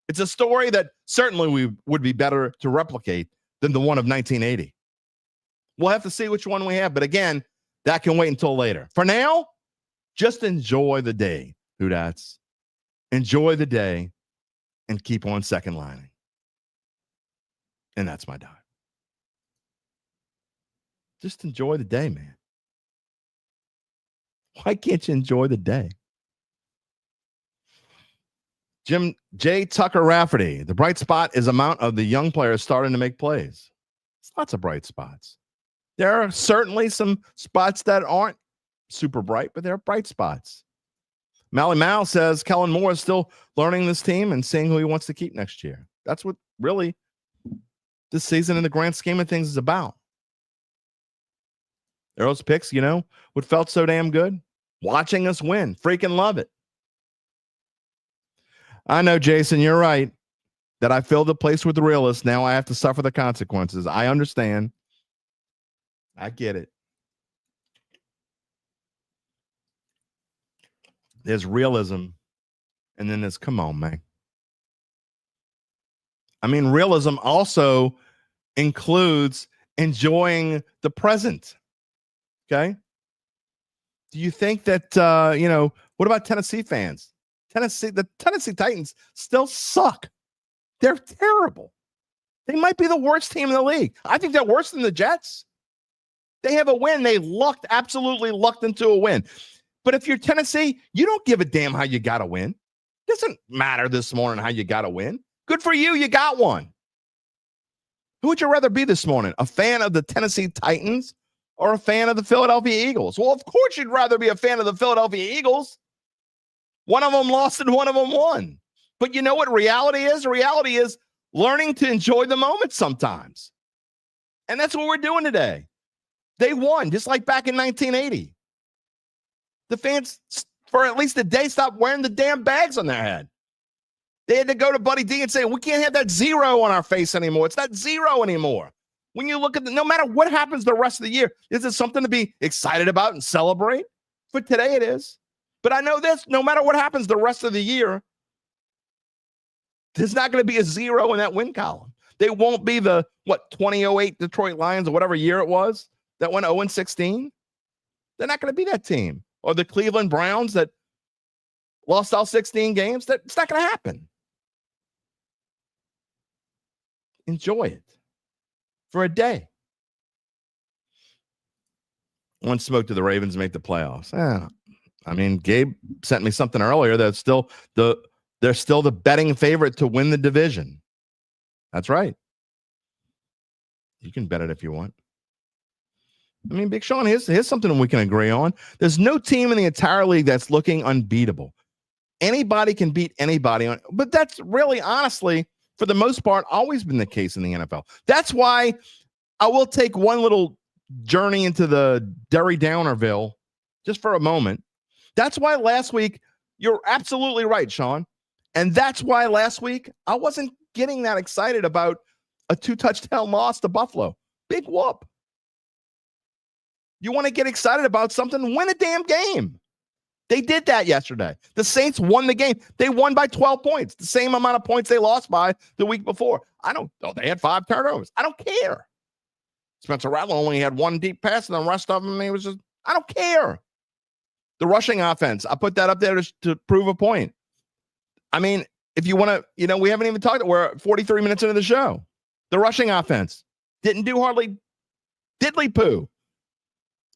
It's a story that certainly would be better to replicate than the one of 1980. We'll have to see which one we have, but again, that can wait until later. For now, just enjoy the day, Hoodats. Enjoy the day and keep on second lining. And that's my dime. Just enjoy the day, man. Why can't you enjoy the day? Jim J. Tucker Rafferty. The bright spot is amount of the young players starting to make plays. It's lots of bright spots. There are certainly some spots that aren't super bright, but there are bright spots. Mally Mal says Kellen Moore is still learning this team and seeing who he wants to keep next year. That's what really this season in the grand scheme of things is about. Arrow's picks, what felt so damn good? Watching us win. Freaking love it. I know, Jason, you're right that I filled the place with the realists. Now I have to suffer the consequences. I understand. I get it. There's realism, and then there's, come on, man. I mean, realism also includes enjoying the present, okay? Do you think that, what about Tennessee fans? The Tennessee Titans still suck. They're terrible. They might be the worst team in the league. I think they're worse than the Jets. They have a win. They absolutely lucked into a win. But if you're Tennessee, you don't give a damn how you got to win. It doesn't matter this morning how you got to win. Good for you. You got one. Who would you rather be this morning? A fan of the Tennessee Titans or a fan of the Philadelphia Eagles? Well, of course you'd rather be a fan of the Philadelphia Eagles. One of them lost and one of them won. But you know what reality is? Reality is learning to enjoy the moment sometimes. And that's what we're doing today. They won, just like back in 1980. The fans, for at least a day, stopped wearing the damn bags on their head. They had to go to Buddy D and say, we can't have that 0 on our face anymore. It's not 0 anymore. When you look at no matter what happens the rest of the year, is it something to be excited about and celebrate? For today it is. But I know this, no matter what happens the rest of the year, there's not going to be a 0 in that win column. They won't be the, 2008 Detroit Lions or whatever year it was that went 0-16. They're not going to be that team. Or the Cleveland Browns that lost all 16 games. It's not going to happen. Enjoy it for a day. One smoke to the Ravens make the playoffs. I mean, Gabe sent me something earlier that's still they're still the betting favorite to win the division. That's right. You can bet it if you want. I mean, Big Sean, here's something we can agree on. There's no team in the entire league that's looking unbeatable. Anybody can beat anybody, but that's really, honestly, for the most part, always been the case in the NFL. That's why I will take one little journey into the Derry Downerville just for a moment. That's why last week, you're absolutely right, Sean. And that's why last week, I wasn't getting that excited about a 2-touchdown loss to Buffalo. Big whoop. You want to get excited about something, win a damn game. They did that yesterday. The Saints won the game. They won by 12 points, the same amount of points they lost by the week before. They had 5 turnovers. I don't care. Spencer Rattler only had 1 deep pass, and the rest of them, I don't care. The rushing offense, I put that up there to prove a point. I mean, if you want to, we haven't even talked, we're 43 minutes into the show. The rushing offense didn't do hardly diddly poo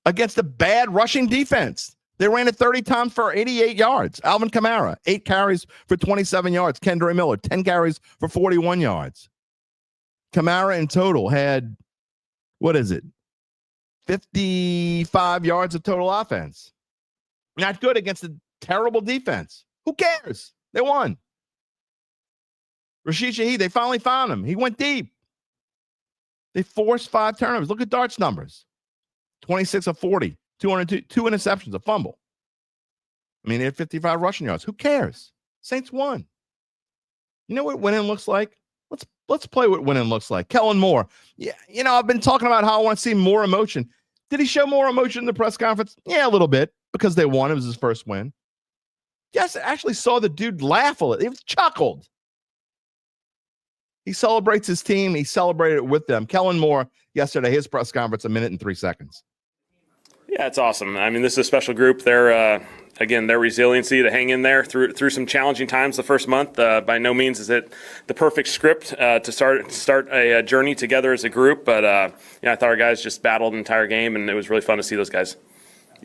against a bad rushing defense. They ran it 30 times for 88 yards. Alvin Kamara, 8 carries for 27 yards. Kendra Miller, 10 carries for 41 yards. Kamara in total had, 55 yards of total offense. Not good against a terrible defense. Who cares? They won. Rashid Shaheed, they finally found him. He went deep. They forced 5 turnovers. Look at Dart's numbers. 26 of 40, 202, 2 interceptions, a fumble. I mean, they had 55 rushing yards. Who cares? Saints won. You know what winning looks like? Let's play what winning looks like. Kellen Moore. Yeah, I've been talking about how I want to see more emotion. Did he show more emotion in the press conference? Yeah, a little bit, because they won. It was his first win. Yes, I actually saw the dude laugh a little. He was chuckled. He celebrates his team. He celebrated it with them. Kellen Moore, yesterday, his press conference, 1 minute and 3 seconds. Yeah, it's awesome. I mean, this is a special group. Their resiliency to hang in there through some challenging times the first month. By no means is it the perfect script to start a journey together as a group. But I thought our guys just battled the entire game, and it was really fun to see those guys.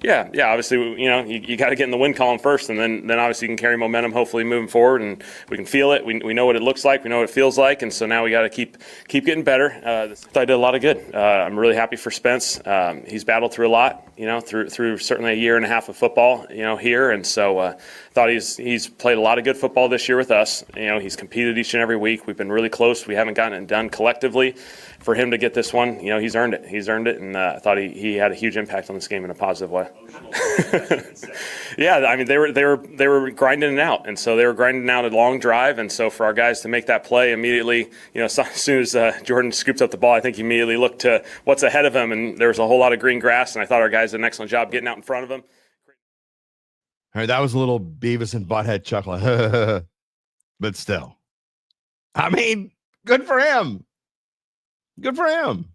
Yeah. Obviously, you got to get in the win column first, and then obviously you can carry momentum, hopefully moving forward, and we can feel it. We know what it looks like. We know what it feels like, and so now we got to keep getting better. I thought I did a lot of good. I'm really happy for Spence. He's battled through a lot, through certainly a year and a half of football, here, and so thought he's played a lot of good football this year with us. He's competed each and every week. We've been really close. We haven't gotten it done collectively. For him to get this one, he's earned it. And I thought he had a huge impact on this game in a positive way. Yeah, I mean they were grinding it out, and so they were grinding out a long drive, and so for our guys to make that play immediately, as soon as Jordan scoops up the ball, I think he immediately looked to what's ahead of him, and there was a whole lot of green grass, and I thought our guys did an excellent job getting out in front of him. All right, that was a little Beavis and Butthead chuckle, but still, I mean, good for him. Good for him.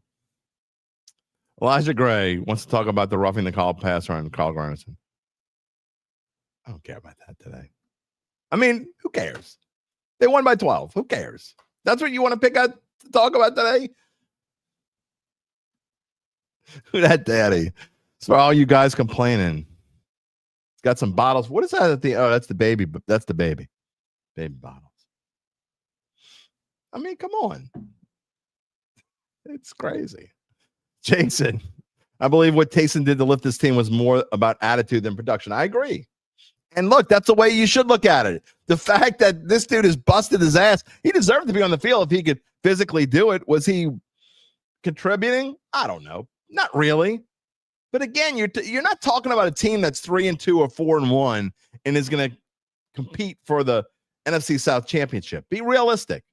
Elijah Gray wants to talk about the roughing the call passer on Carl Granderson. I don't care about that today. I mean, who cares? They won by 12. Who cares? That's what you want to pick out to talk about today? Who that daddy? It's for all you guys complaining. It's got some bottles. What is that at the? Oh, that's the baby. That's the baby. Baby bottles. I mean, come on. It's crazy. Jason, I believe what Taysom did to lift this team was more about attitude than production. I agree. And look, that's the way you should look at it. The fact that this dude has busted his ass, he deserved to be on the field if he could physically do it. Was he contributing? I don't know. Not really. But again, you're not talking about a team that's 3-2 or 4-1 and is going to compete for the NFC South Championship. Be realistic.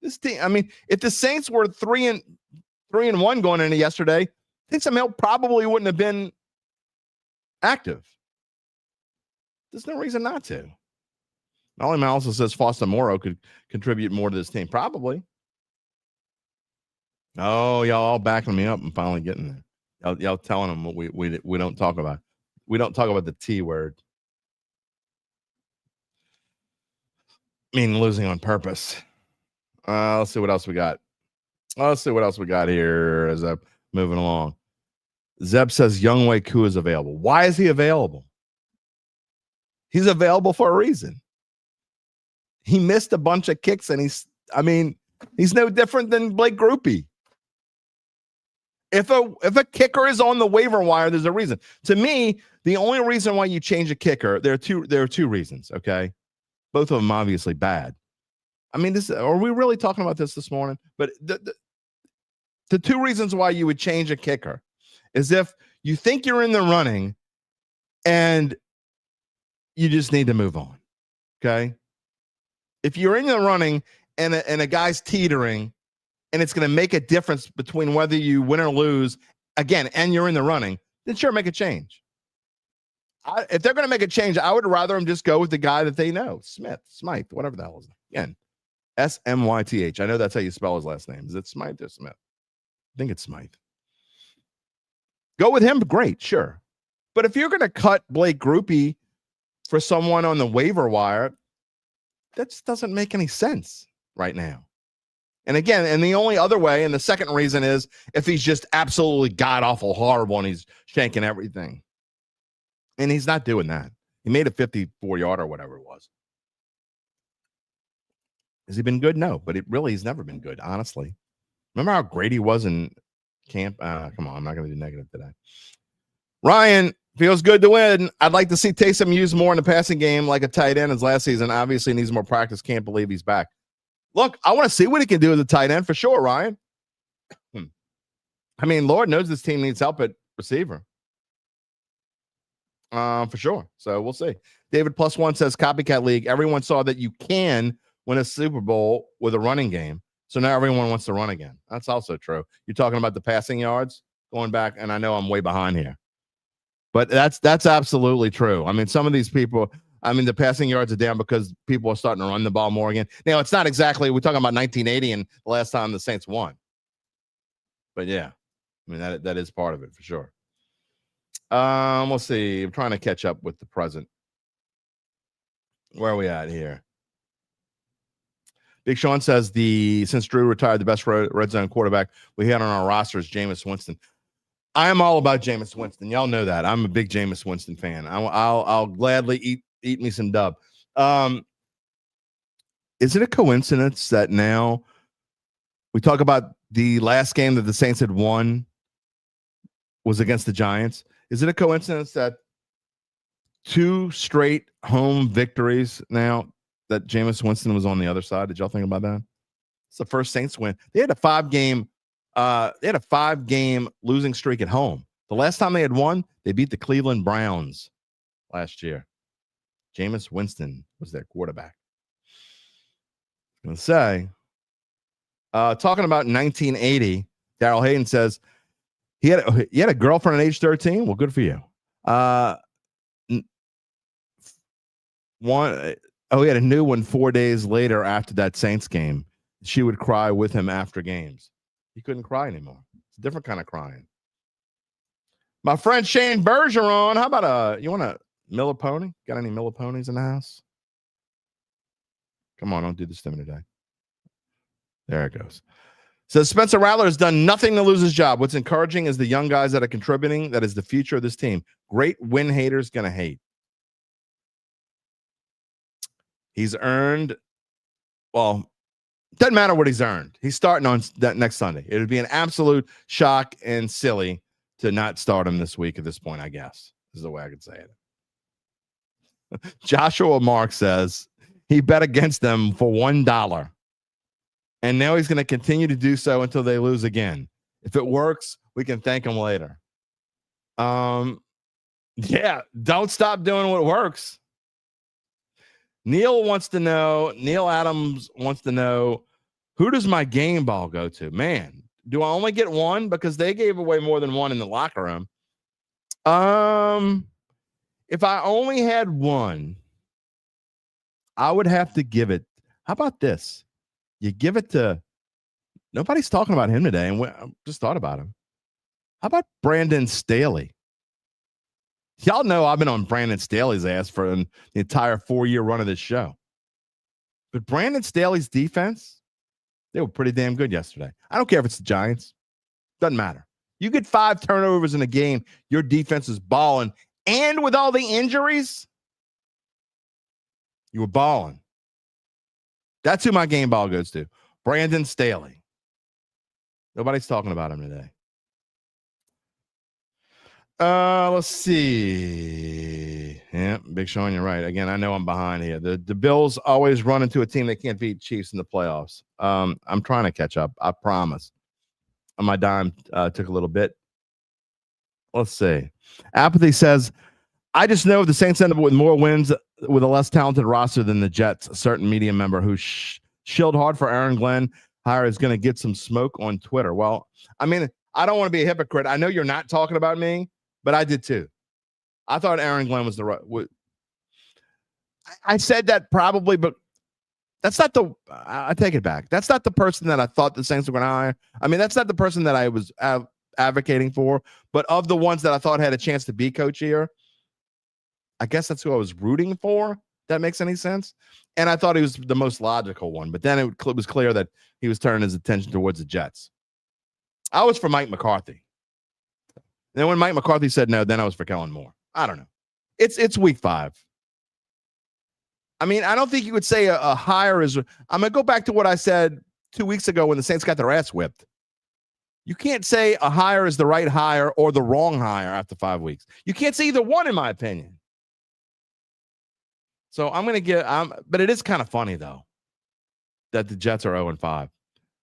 This team, I mean, if the Saints were 3-1 going into yesterday, Taysom Hill probably wouldn't have been active. There's no reason not to. Ollie also says Foster Morrow could contribute more to this team. Probably. Oh, y'all all backing me up. I'm finally getting there. Y'all telling them what we don't talk about. We don't talk about the T word. I mean, losing on purpose. Let's see what else we got. Let's see what else we got here as I'm moving along. Zeb says Younghoe Koo is available. Why is he available? He's available for a reason. He missed a bunch of kicks, and he's no different than Blake Grupe. If a kicker is on the waiver wire, there's a reason. To me, the only reason why you change a kicker, there are two reasons, okay? Both of them obviously bad. I mean, are we really talking about this morning? But the two reasons why you would change a kicker is if you think you're in the running and you just need to move on, okay? If you're in the running and a guy's teetering and it's going to make a difference between whether you win or lose, again, and you're in the running, then sure, make a change. If they're going to make a change, I would rather them just go with the guy that they know, Smythe, whatever the hell is it. Again, Smyth. I know that's how you spell his last name. Is it Smythe or Smith? I think it's Smythe. Go with him, great, sure. But if you're going to cut Blake Grupe for someone on the waiver wire, that just doesn't make any sense right now. And again, and the only other way, and the second reason is if he's just absolutely god-awful horrible and he's shanking everything. And he's not doing that. He made a 54-yard or whatever it was. Has he been good? No, but he's never been good, honestly. Remember how great he was in camp? Come on, I'm not going to do negative today. Ryan, feels good to win. I'd like to see Taysom used more in the passing game like a tight end as last season. Obviously needs more practice. Can't believe he's back. Look, I want to see what he can do as a tight end for sure, Ryan. I mean, Lord knows this team needs help at receiver. For sure. So we'll see. David +1 says copycat league. Everyone saw that you can win a Super Bowl with a running game. So now everyone wants to run again. That's also true. You're talking about the passing yards going back, and I know I'm way behind here. But that's absolutely true. I mean, some of these people, the passing yards are down because people are starting to run the ball more again. Now, it's not exactly, we're talking about 1980 and the last time the Saints won. But yeah, I mean, that is part of it for sure. We'll see. I'm trying to catch up with the present. Where are we at here? Big Sean says since Drew retired, the best red zone quarterback we had on our roster is Jameis Winston. I am all about Jameis Winston. Y'all know that. I'm a big Jameis Winston fan. I'll gladly eat me some dub. Is it a coincidence that now we talk about the last game that the Saints had won was against the Giants? Is it a coincidence that 2 straight home victories now that Jameis Winston was on the other side? Did y'all think about that? It's the first Saints win. They had a 5-game losing streak at home. The last time they had won, they beat the Cleveland Browns last year. Jameis Winston was their quarterback. I'm going to say, talking about 1980, Daryl Hayden says, he had a girlfriend at age 13. Well, good for you. He had a new one 4 days later after that Saints game. She would cry with him after games. He couldn't cry anymore. It's a different kind of crying. My friend Shane Bergeron, how about you want to Miller Pony? Got any Miller Ponies in the house? Come on, don't do this to me today. There it goes. Says Spencer Rattler has done nothing to lose his job. What's encouraging is the young guys that are contributing. That is the future of this team. Great win haters gonna hate. He's earned, well, doesn't matter what he's earned. He's starting on that next Sunday. It would be an absolute shock and silly to not start him this week at this point, I guess, is the way I could say it. Joshua Mark says he bet against them for $1. And now he's going to continue to do so until they lose again. If it works, we can thank him later. Yeah, don't stop doing what works. Neil Adams wants to know, who does my game ball go to? Man, do I only get one? Because they gave away more than one in the locker room. If I only had one, I would have to give it. How about this? You give it to, nobody's talking about him today, and I just thought about him. How about Brandon Staley? Y'all know I've been on Brandon Staley's ass for the entire 4-year run of this show. But Brandon Staley's defense, they were pretty damn good yesterday. I don't care if it's the Giants. Doesn't matter. You get 5 turnovers in a game, your defense is balling. And with all the injuries, you were balling. That's who my game ball goes to. Brandon Staley. Nobody's talking about him today. Let's see. Yeah, Big Sean, you're right. Again, I know I'm behind here. The Bills always run into a team they can't beat Chiefs in the playoffs. I'm trying to catch up. I promise. My dime took a little bit. Let's see. Apathy says, I just know if the Saints end up with more wins with a less talented roster than the Jets, a certain media member who shilled hard for Aaron Glenn hire is going to get some smoke on Twitter. Well, I mean, I don't want to be a hypocrite. I know you're not talking about me, but I did too. I thought Aaron Glenn was the right. I said that probably, but that's not the. I take it back. That's not the person that I thought the Saints were going to hire. I mean, that's not the person that I was advocating for. But of the ones that I thought had a chance to be coach here, I guess that's who I was rooting for. That makes any sense? And I thought he was the most logical one. But then it was clear that he was turning his attention towards the Jets. I was for Mike McCarthy. Then when Mike McCarthy said no, then I was for Kellen Moore. I don't know. It's week 5. I mean, I don't think you would say a hire is. I'm going to go back to what I said 2 weeks ago when the Saints got their ass whipped. You can't say a hire is the right hire or the wrong hire after 5 weeks. You can't say either one, in my opinion. So I'm going to get, but it is kind of funny, though, that the Jets are 0-5.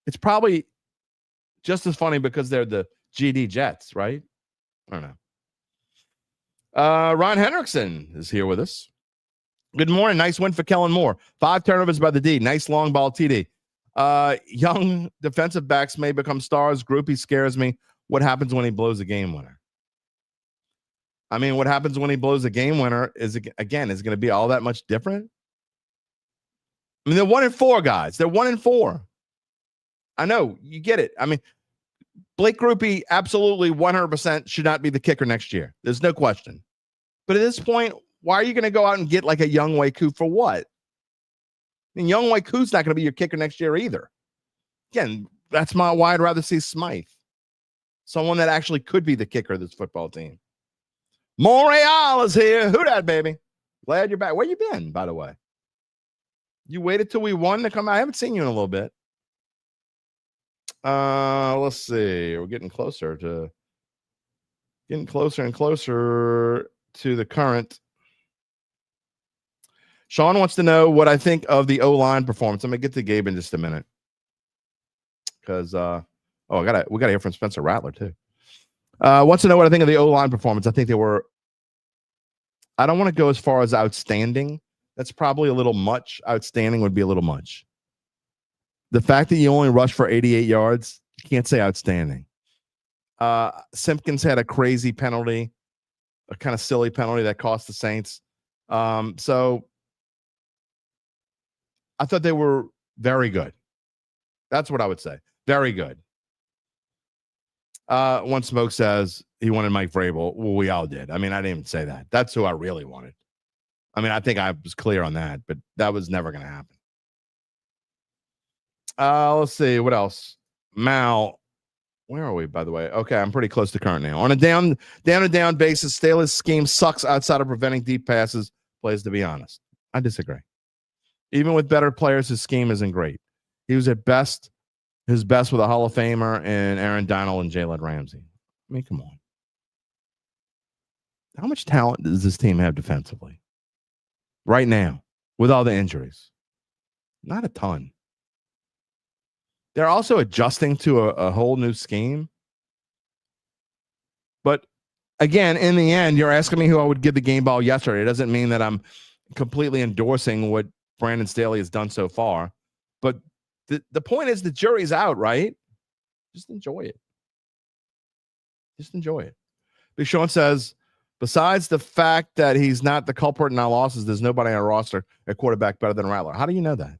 It's probably just as funny because they're the GD Jets, right? I don't know. Ron Hendrickson is here with us. Good morning. Nice win for Kellen Moore. 5 turnovers by the D. Nice long ball TD. Young defensive backs may become stars. Groupie scares me. What happens when he blows a game winner? I mean, what happens when he blows a game winner is going to be all that much different. I mean, they're 1-4 guys. They're 1-4. I know you get it. I mean, Blake Groupie absolutely 100% should not be the kicker next year. There's no question. But at this point, why are you going to go out and get like a Young Wei-Koo for what? I mean, Young Wei-Koo's not going to be your kicker next year either. Again, that's why I'd rather see Smythe. Someone that actually could be the kicker of this football team. Montreal is here. Who dat, baby? Glad you're back. Where you been, by the way? You waited till we won to come out. I haven't seen you in a little bit. Let's see. We're getting closer and closer to the current. Sean wants to know what I think of the O-line performance. I'm gonna get to Gabe in just a minute. Because we gotta hear from Spencer Rattler too. Wants to know what I think of the O-line performance. I think they were. I don't want to go as far as outstanding. That's probably a little much. Outstanding would be a little much. The fact that you only rushed for 88 yards, you can't say outstanding. Simpkins had a crazy penalty, a kind of silly penalty that cost the Saints. So I thought they were very good. That's what I would say. Very good. One Smoke says he wanted Mike Vrabel. Well, we all did. I mean, I didn't even say that. That's who I really wanted. I mean, I think I was clear on that, but that was never going to happen. Let's see. What else? Mal. Where are we, by the way? Okay, I'm pretty close to current now. On a down basis, Staley's scheme sucks outside of preventing deep passes plays, to be honest. I disagree. Even with better players, his scheme isn't great. He was at best, his best with a Hall of Famer and Aaron Donald and Jalen Ramsey. I mean, come on. How much talent does this team have defensively right now with all the injuries? Not a ton. They're also adjusting to a whole new scheme. But again, in the end, you're asking me who I would give the game ball yesterday. It doesn't mean that I'm completely endorsing what Brandon Staley has done so far. But the point is the jury's out, right? Just enjoy it. Just enjoy it. Big Sean says, besides the fact that he's not the culprit in our losses, there's nobody on our roster at quarterback better than Rattler. How do you know that?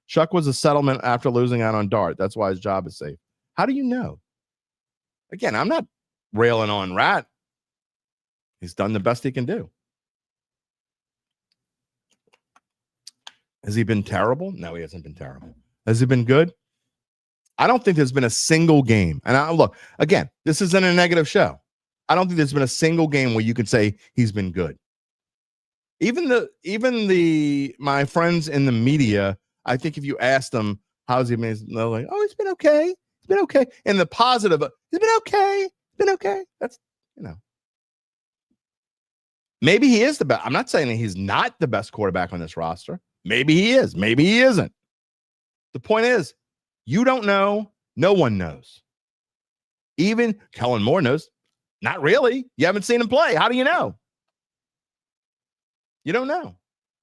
Chuck was a settlement after losing out on Dart. That's why his job is safe. How do you know? Again, I'm not railing on Rat. He's done the best he can do. Has he been terrible? No, he hasn't been terrible. Has he been good? I don't think there's been a single game. And look, again, this isn't a negative show. I don't think there's been a single game where you could say he's been good. Even my friends in the media, I think if you ask them, how's he been? They're like, oh, he's been okay. He's been okay. And the positive, he's been okay. He's been okay. That's, maybe he is the best. I'm not saying that he's not the best quarterback on this roster. Maybe he is. Maybe he isn't. The point is, you don't know. No one knows. Even Kellen Moore knows. Not really. You haven't seen him play. How do you know? You don't know.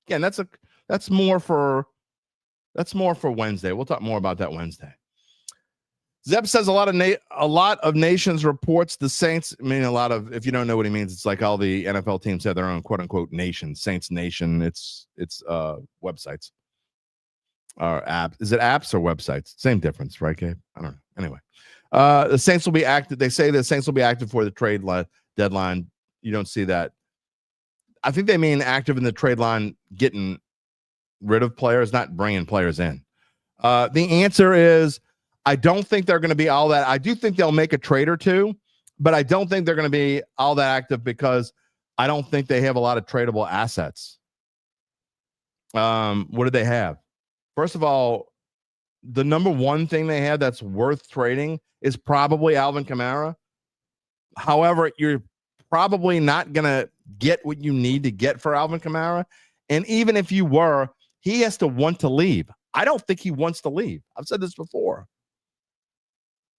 Again, that's more for Wednesday. We'll talk more about that Wednesday. Zeb says a lot of nations reports the Saints. I mean, a lot of, if you don't know what he means, it's like all the NFL teams have their own quote unquote nation. Saints Nation. It's websites or apps. Is it apps or websites? Same difference, right, Gabe? I don't know. Anyway, the Saints will be active. They say the Saints will be active for the trade deadline. You don't see that. I think they mean active in the trade line, getting rid of players, not bringing players in. The answer is, I don't think they're going to be all that. I do think they'll make a trade or two, but I don't think they're going to be all that active because I don't think they have a lot of tradable assets. What do they have? First of all, the number one thing they have that's worth trading is probably Alvin Kamara. However, you're probably not going to get what you need to get for Alvin Kamara. And even if you were, he has to want to leave. I don't think he wants to leave. I've said this before.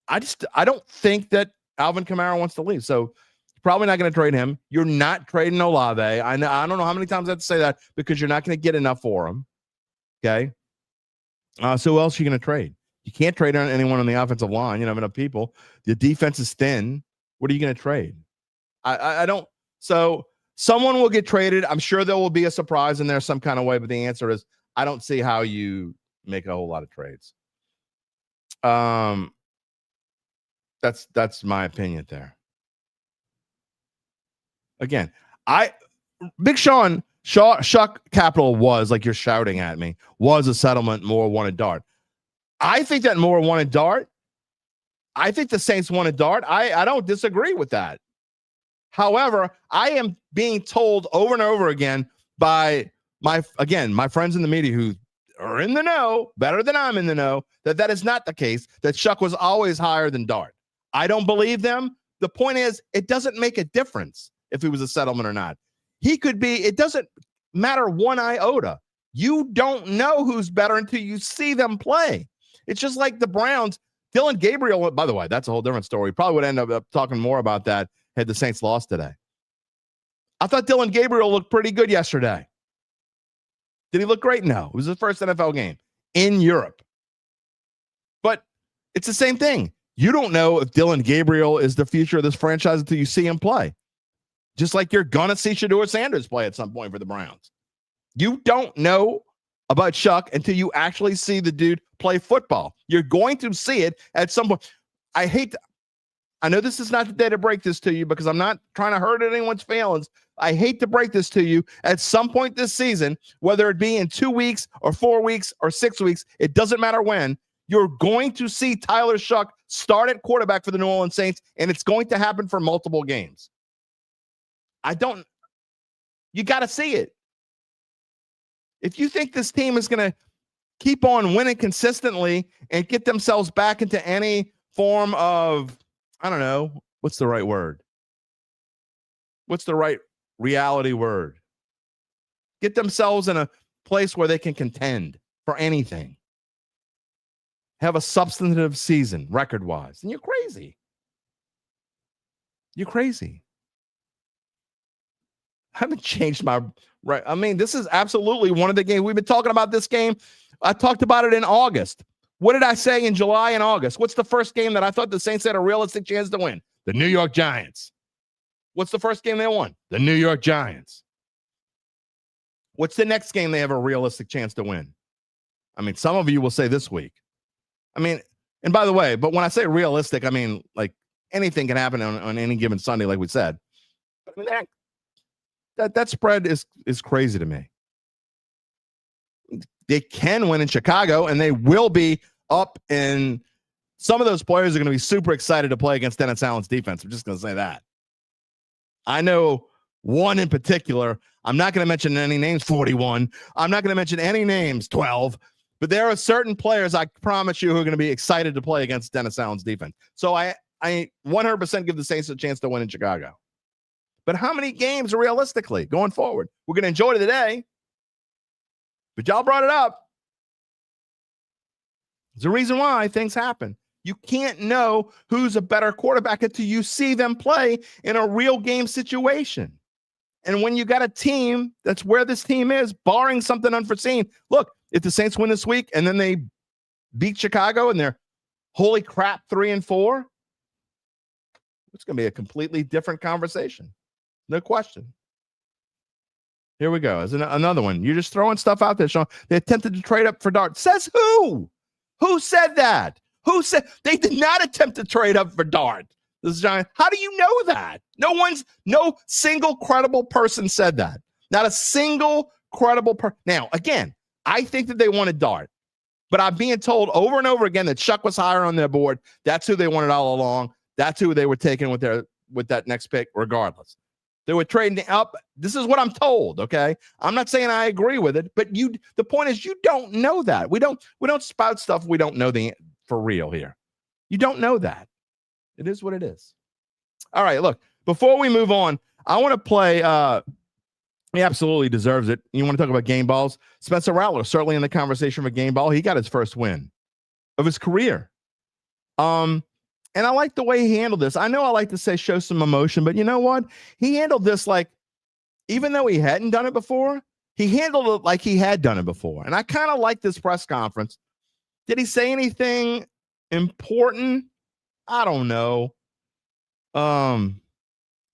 I don't think that Alvin Kamara wants to leave. So you're probably not going to trade him. You're not trading Olave. I don't know how many times I have to say that because you're not going to get enough for him. Okay. So who else are you going to trade? You can't trade on anyone on the offensive line. You don't have enough people. The defense is thin. What are you going to trade? I don't. So someone will get traded. I'm sure there will be a surprise in there some kind of way, but the answer is I don't see how you make a whole lot of trades. That's my opinion there. Again, Big Sean Shuck Capital was, like you're shouting at me, was a settlement Moore wanted Dart. I think that Moore wanted Dart. I think the Saints wanted Dart. I don't disagree with that. However, I am being told over and over again by my friends in the media who are in the know, better than I'm in the know, that is not the case, that Shuck was always higher than Dart. I don't believe them. The point is, it doesn't make a difference if it was a settlement or not. He could be, it doesn't matter one iota. You don't know who's better until you see them play. It's just like the Browns. Dylan Gabriel, by the way, that's a whole different story. Probably would end up talking more about that had the Saints lost today. I thought Dylan Gabriel looked pretty good yesterday. Did he look great? No. It was his first NFL game in Europe. But it's the same thing. You don't know if Dylan Gabriel is the future of this franchise until you see him play. Just like you're going to see Shedeur Sanders play at some point for the Browns. You don't know about Shuck until you actually see the dude play football. You're going to see it at some point. I hate I know this is not the day to break this to you because I'm not trying to hurt anyone's feelings. I hate to break this to you. At some point this season, whether it be in 2 weeks or 4 weeks or 6 weeks, it doesn't matter when, you're going to see Tyler Shuck start at quarterback for the New Orleans Saints, and it's going to happen for multiple games. You got to see it. If you think this team is going to keep on winning consistently and get themselves back into any form of, I don't know, what's the right word? What's the right reality word? Get themselves in a place where they can contend for anything. Have a substantive season record-wise. And you're crazy. You're crazy. I haven't changed my right. I mean, this is absolutely one of the games. We've been talking about this game. I talked about it in August. What did I say in July and August? What's the first game that I thought the Saints had a realistic chance to win? The New York Giants. What's the first game they won? The New York Giants. What's the next game they have a realistic chance to win? I mean, some of you will say this week. I mean, and by the way, but when I say realistic, I mean, like anything can happen on any given Sunday, like we said. But I mean, that spread is crazy to me. They can win in Chicago, and they will be up, and some of those players are going to be super excited to play against Dennis Allen's defense. I'm just going to say that. I know one in particular. I'm not going to mention any names, 41. I'm not going to mention any names, 12. But there are certain players, I promise you, who are going to be excited to play against Dennis Allen's defense. So I 100% give the Saints a chance to win in Chicago. But how many games realistically going forward? We're going to enjoy it today. But y'all brought it up. There's a reason why things happen. You can't know who's a better quarterback until you see them play in a real game situation. And when you got a team that's where this team is, barring something unforeseen, look, if the Saints win this week and then they beat Chicago and they're holy crap 3-4, it's going to be a completely different conversation. No question. Here we go. As another one. You're just throwing stuff out there, Sean. They attempted to trade up for Dart. Says who? Who said that? Who said they did not attempt to trade up for Dart? This is John. How do you know that? No single credible person said that. Not a single credible person. Now, again, I think that they wanted Dart, but I'm being told over and over again that Shuck was higher on their board. That's who they wanted all along. That's who they were taking with that next pick, regardless. They were trading up. This is what I'm told, okay? I'm not saying I agree with it, but the point is you don't know that. We don't spout stuff we don't know for real here. You don't know that. It is what it is. All right, look, before we move on, I want to play he absolutely deserves it. You want to talk about game balls? Spencer Rattler, certainly in the conversation for game ball. He got his first win of his career. And I like the way he handled this. I know I like to say show some emotion, but you know what? He handled this like, even though he hadn't done it before, he handled it like he had done it before. And I kind of like this press conference. Did he say anything important? I don't know. I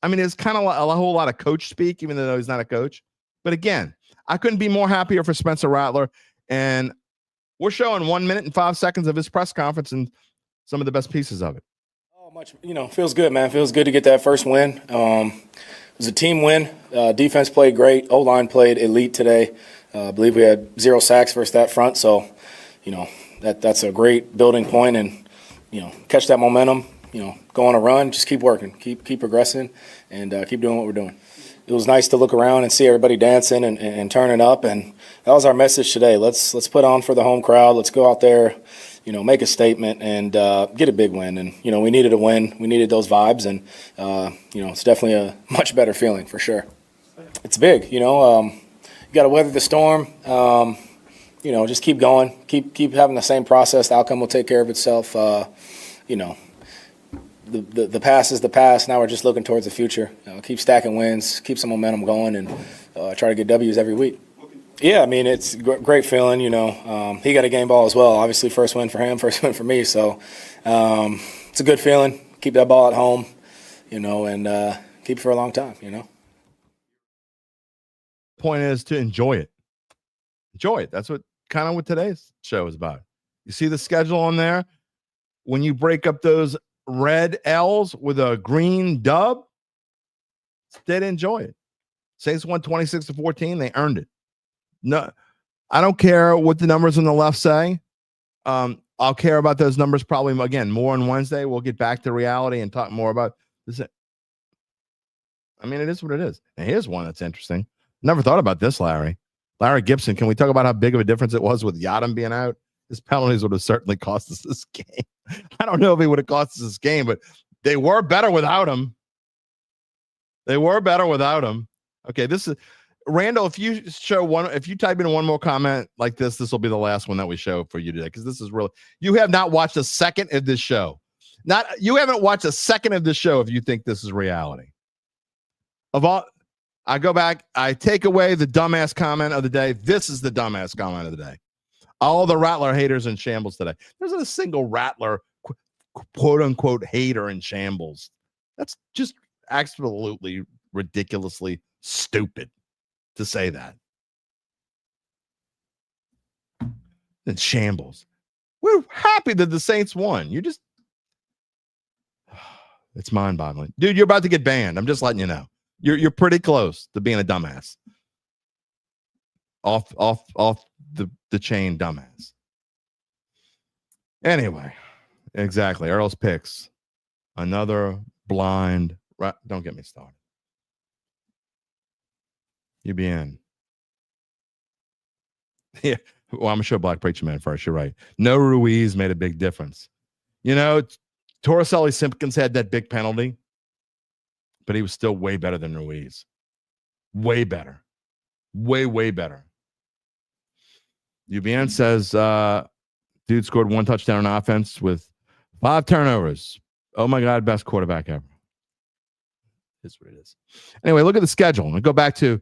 mean, it's kind of a whole lot of coach speak, even though he's not a coach. But again, I couldn't be more happier for Spencer Rattler. And we're showing 1 minute and 5 seconds of his press conference and some of the best pieces of it. Feels good, man. Feels good to get that first win. It was a team win. Defense played great. O-line played elite today. I believe we had 0 sacks versus that front. So, that's a great building point. And, catch that momentum, go on a run. Just keep working, keep progressing, and keep doing what we're doing. It was nice to look around and see everybody dancing and turning up. And that was our message today. Let's put on for the home crowd. Let's go out there, make a statement and get a big win. And, we needed a win. We needed those vibes. And, it's definitely a much better feeling for sure. It's big, you got to weather the storm. Just keep going. Keep having the same process. The outcome will take care of itself. The past is the past. Now we're just looking towards the future. Keep stacking wins, keep some momentum going, and try to get W's every week. Yeah, I mean, it's a great feeling, He got a game ball as well. Obviously, first win for him, first win for me. So it's a good feeling. Keep that ball at home, and keep it for a long time, Point is to enjoy it. Enjoy it. That's what today's show is about. You see the schedule on there? When you break up those red L's with a green dub. They didn't enjoy it. Saints won 26-14. They earned it. No, I don't care what the numbers on the left say. I'll care about those numbers probably, again, more on Wednesday. We'll get back to reality and talk more about this. I mean, it is what it is. And here's one that's interesting. Never thought about this, Larry. Larry Gibson, can we talk about how big of a difference it was with Yadam being out? His penalties would have certainly cost us this game. I don't know if he would have cost us this game, but they were better without him. They were better without him. Okay, this is Randall. If you type in one more comment like this will be the last one that we show for you today, because this is really, you have not watched a second of this show. You haven't watched a second of this show if you think this is reality. I go back, I take away the dumbass comment of the day. This is the dumbass comment of the day. All the Rattler haters in shambles today. There's not a single Rattler quote unquote hater in shambles. That's just absolutely ridiculously stupid to say that. In shambles. We're happy that the Saints won. It's mind-boggling. Dude, you're about to get banned. I'm just letting you know. You're pretty close to being a dumbass. Off the chain dumbass. Anyway, exactly. Earl's picks. Another blind. Don't get me started. UBN. Yeah. Well, I'm going to show Black Preacher Man first. You're right. No Ruiz made a big difference. You know, Torricelli Simpkins had that big penalty, but he was still way better than Ruiz. Way better. Way better. UBN says, dude scored 1 touchdown on offense with 5 turnovers. Oh, my God, best quarterback ever. Is what it is. Anyway, look at the schedule. And go back to,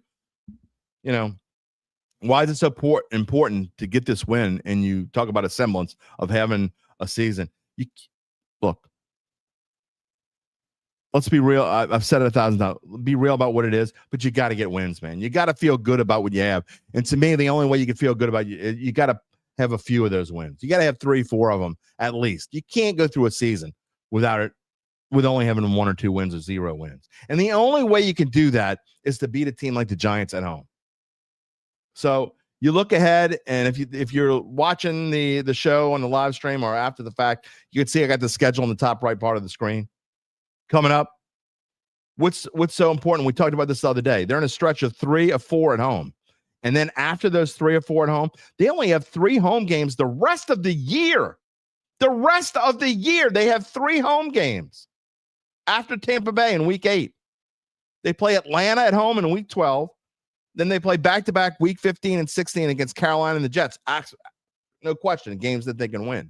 why is it so important to get this win? And you talk about a semblance of having a season. Look, let's be real. I've said it 1,000 times. Be real about what it is, but you got to get wins, man. You got to feel good about what you have. And to me, the only way you can feel good about you got to have a few of those wins. You got to have 3, 4 of them at least. You can't go through a season with only having 1 or 2 wins or 0 wins. And the only way you can do that is to beat a team like the Giants at home. So you look ahead, and if you're watching the show on the live stream or after the fact, you can see I got the schedule on the top right part of the screen. Coming up, what's so important? We talked about this the other day. They're in a stretch of 3 or 4 at home. And then after those 3 or 4 at home, they only have 3 home games the rest of the year. The rest of the year, they have 3 home games. After Tampa Bay in week 8, they play Atlanta at home in week 12. Then they play back-to-back week 15 and 16 against Carolina and the Jets. No question, games that they can win.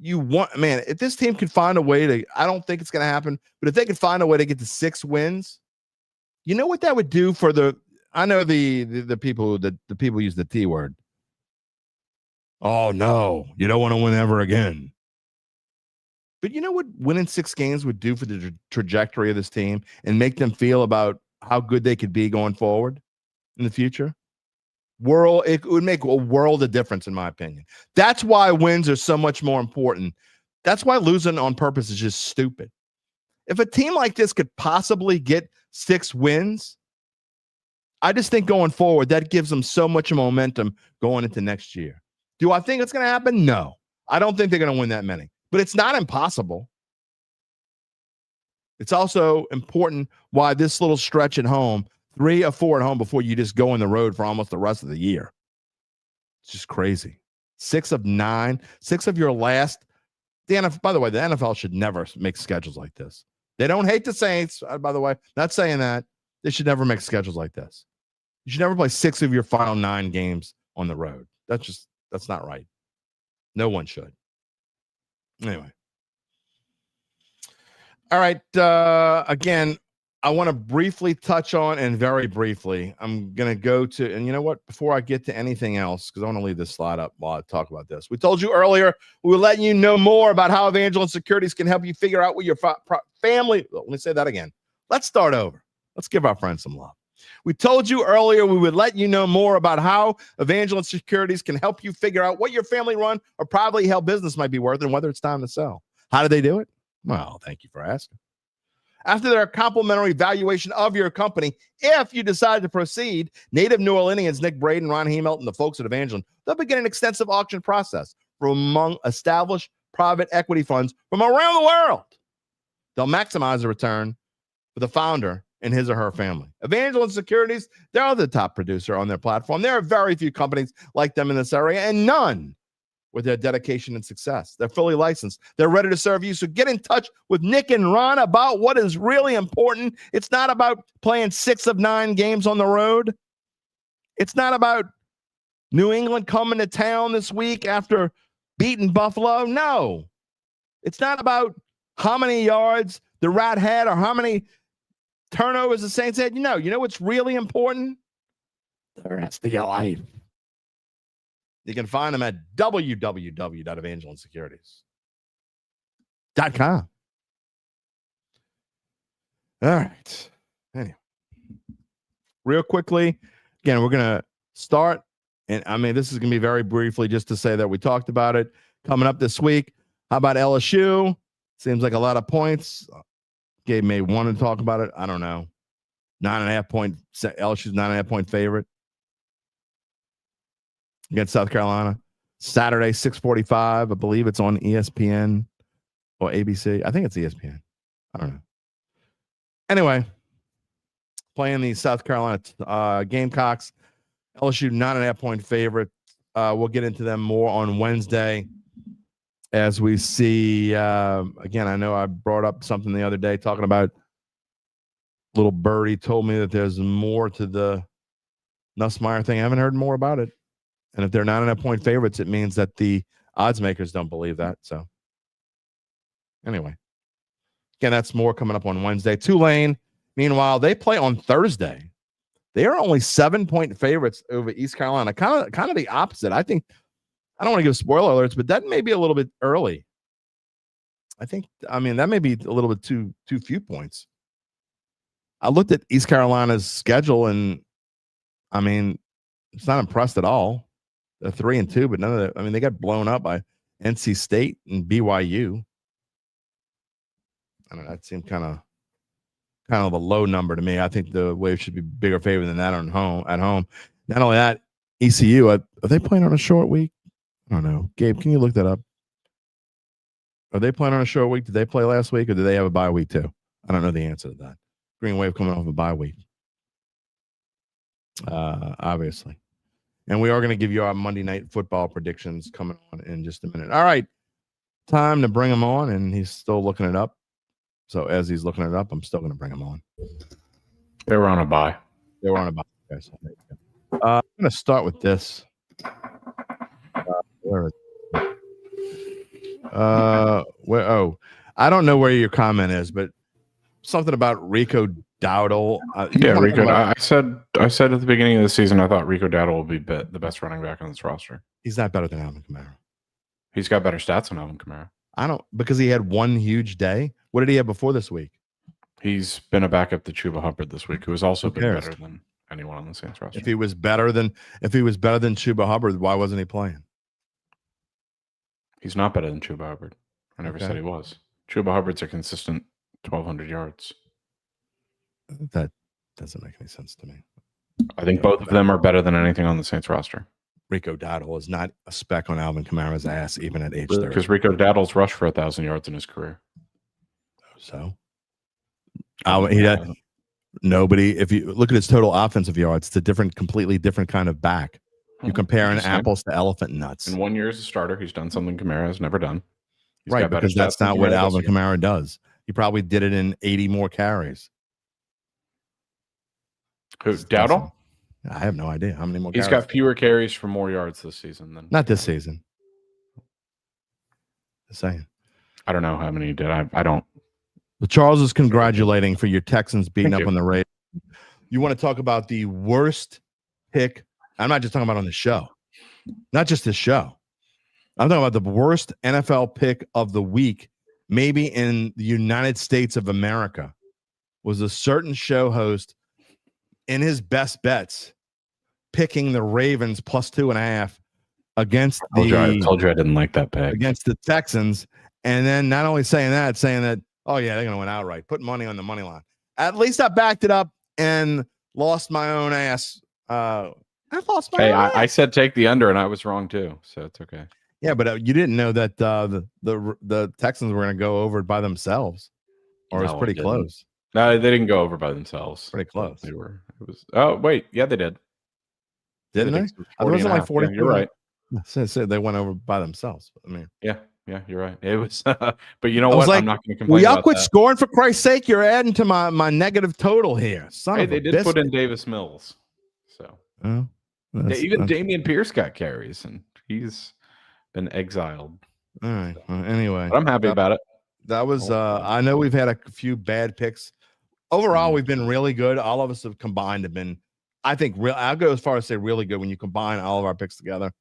If this team could find a way to, I don't think it's going to happen, but if they could find a way to get to 6 wins, you know what that would do for I know the people, the people use the T word. Oh, no, you don't want to win ever again. But you know what winning 6 games would do for the trajectory of this team and make them feel about how good they could be going forward in the future? It would make a world of difference, in my opinion. That's why wins are so much more important. That's why losing on purpose is just stupid. If a team like this could possibly get 6 wins, I just think going forward, that gives them so much momentum going into next year. Do I think it's going to happen? No. I don't think they're going to win that many. But it's not impossible. It's also important why this little stretch at home, 3 or 4 at home before you just go on the road for almost the rest of the year. It's just crazy. 6 of 9, 6 of your last. By the way, the NFL should never make schedules like this. They don't hate the Saints, by the way. Not saying that. They should never make schedules like this. You should never play 6 of your final 9 games on the road. That's not right. No one should. Anyway. All right. Again, I want to briefly touch on, and very briefly, I'm going to go to, and you know what? Before I get to anything else, because I want to leave this slide up while I talk about this. We told you earlier, we were letting you know more about how Evangeline Securities can help you figure out what your family, let me say that again. Let's start over. Let's give our friends some love. We told you earlier we would let you know more about how Evangeline Securities can help you figure out what your family run or privately held business might be worth and whether it's time to sell. How did they do it? Well, thank you for asking. After their complimentary valuation of your company, if you decide to proceed, native New Orleanians Nick Braden, Ron Hemelt, and the folks at Evangeline, they'll begin an extensive auction process from among established private equity funds from around the world. They'll maximize the return for the founder and his or her family. Evangeline Securities, they're the top producer on their platform. There are very few companies like them in this area, and none with their dedication and success. They're fully licensed. They're ready to serve you. So get in touch with Nick and Ron about what is really important. It's not about playing 6 of 9 games on the road. It's not about New England coming to town this week after beating Buffalo. No. It's not about how many yards the Rat had or how many turnovers the Saints had. You know what's really important? The rest of your life. You can find them at www.evangelinesecurities.com. All right. Anyway, real quickly, again, we're going to start. And I mean, this is going to be very briefly just to say that we talked about it coming up this week. How about LSU? Seems like a lot of points. Gabe may want to talk about it. I don't know. 9.5 point. LSU's 9.5 point favorite against South Carolina. Saturday, 6:45. I believe it's on ESPN or ABC. I think it's ESPN. I don't know. Anyway, playing the South Carolina Gamecocks. LSU 9.5 point favorite. We'll get into them more on Wednesday as we see. Again, I know I brought up something the other day talking about little birdie told me that there's more to the Nussmeier thing. I haven't heard more about it. And if they're 9.5 point favorites, it means that the odds makers don't believe that. So anyway, again, that's more coming up on Wednesday. Tulane, meanwhile, they play on Thursday. They are only 7-point favorites over East Carolina. Kind of the opposite. I think I don't want to give spoiler alerts, but that may be a little bit early. I mean, that may be a little bit too few points. I looked at East Carolina's schedule, and I mean, it's not impressed at all. They're 3-2, but none of that. I mean, they got blown up by NC State and BYU. I don't know. That seemed kind of a low number to me. I think the Wave should be bigger favor than that at home. Not only that, ECU, are they playing on a short week? I don't know. Gabe, can you look that up? Are they playing on a short week? Did they play last week, or did they have a bye week too? I don't know the answer to that. Green Wave coming off a bye week. Obviously. And we are going to give you our Monday Night Football predictions coming on in just a minute. All right. Time to bring him on, and he's still looking it up. So as he's looking it up, I'm still going to bring him on. They were on a bye. Okay, so I'm going to start with this. Where is it? I don't know where your comment is, but something about Rico Dowdle. Rico. I said at the beginning of the season, I thought Rico Dowdle will be the best running back on this roster. He's not better than Alvin Kamara. He's got better stats than Alvin Kamara. Because he had one huge day. What did he have before this week? He's been a backup to Chuba Hubbard this week, who has also been better than anyone on the Saints roster. If he was better than Chuba Hubbard, why wasn't he playing? He's not better than Chuba Hubbard. I never said he was. Chuba Hubbard's a consistent 1,200 yards. That doesn't make any sense to me. I think both of them are better than anything on the Saints roster. Rico Dowdle is not a speck on Alvin Kamara's ass, even at age 30. Because Rico Dowdle's rushed for 1,000 yards in his career. So, he had nobody. If you look at his total offensive yards, it's a completely different kind of back. You're comparing apples to elephant nuts. In 1 year as a starter, he's done something Kamara has never done. Right, because that's not what Alvin Kamara does. He probably did it in 80 more carries. Who, Dowdle? I have no idea how many more. He's got fewer carries for more yards this season than not this season. Just saying. I don't know how many he did. I don't. Well, Charles is congratulating for your Texans beating up on the Raiders. You want to talk about the worst pick? I'm not just talking about on the show, not just this show. I'm talking about the worst NFL pick of the week, maybe in the United States of America, was a certain show host in his best bets picking the Ravens +2.5 against I told you I didn't like that pick against the Texans, And then not only saying that, oh yeah, they're going to win outright. Put money on the money line. At least I backed it up and lost my own ass. I lost my own ass. I said take the under, and I was wrong too, so it's okay. Yeah, but you didn't know that the Texans were going to go over by themselves, or it was pretty close. No, they didn't go over by themselves. Pretty close. They were. It was. Oh wait, yeah, they did. Didn't they? It wasn't like 40. Yeah, you're right. So they went over by themselves. I mean, yeah, you're right. It was. But you know what? Like, I'm not going to complain. Will y'all about quit that. scoring for Christ's sake? You're adding to my negative total here. They did put in Davis Mills, so even Damian Pierce got carries, and he's been exiled. All right. Well, anyway, but I'm happy about it. That was. I know we've had a few bad picks. Overall, we've been really good. All of us have combined have been, I think, real. I'll go as far as say really good when you combine all of our picks together.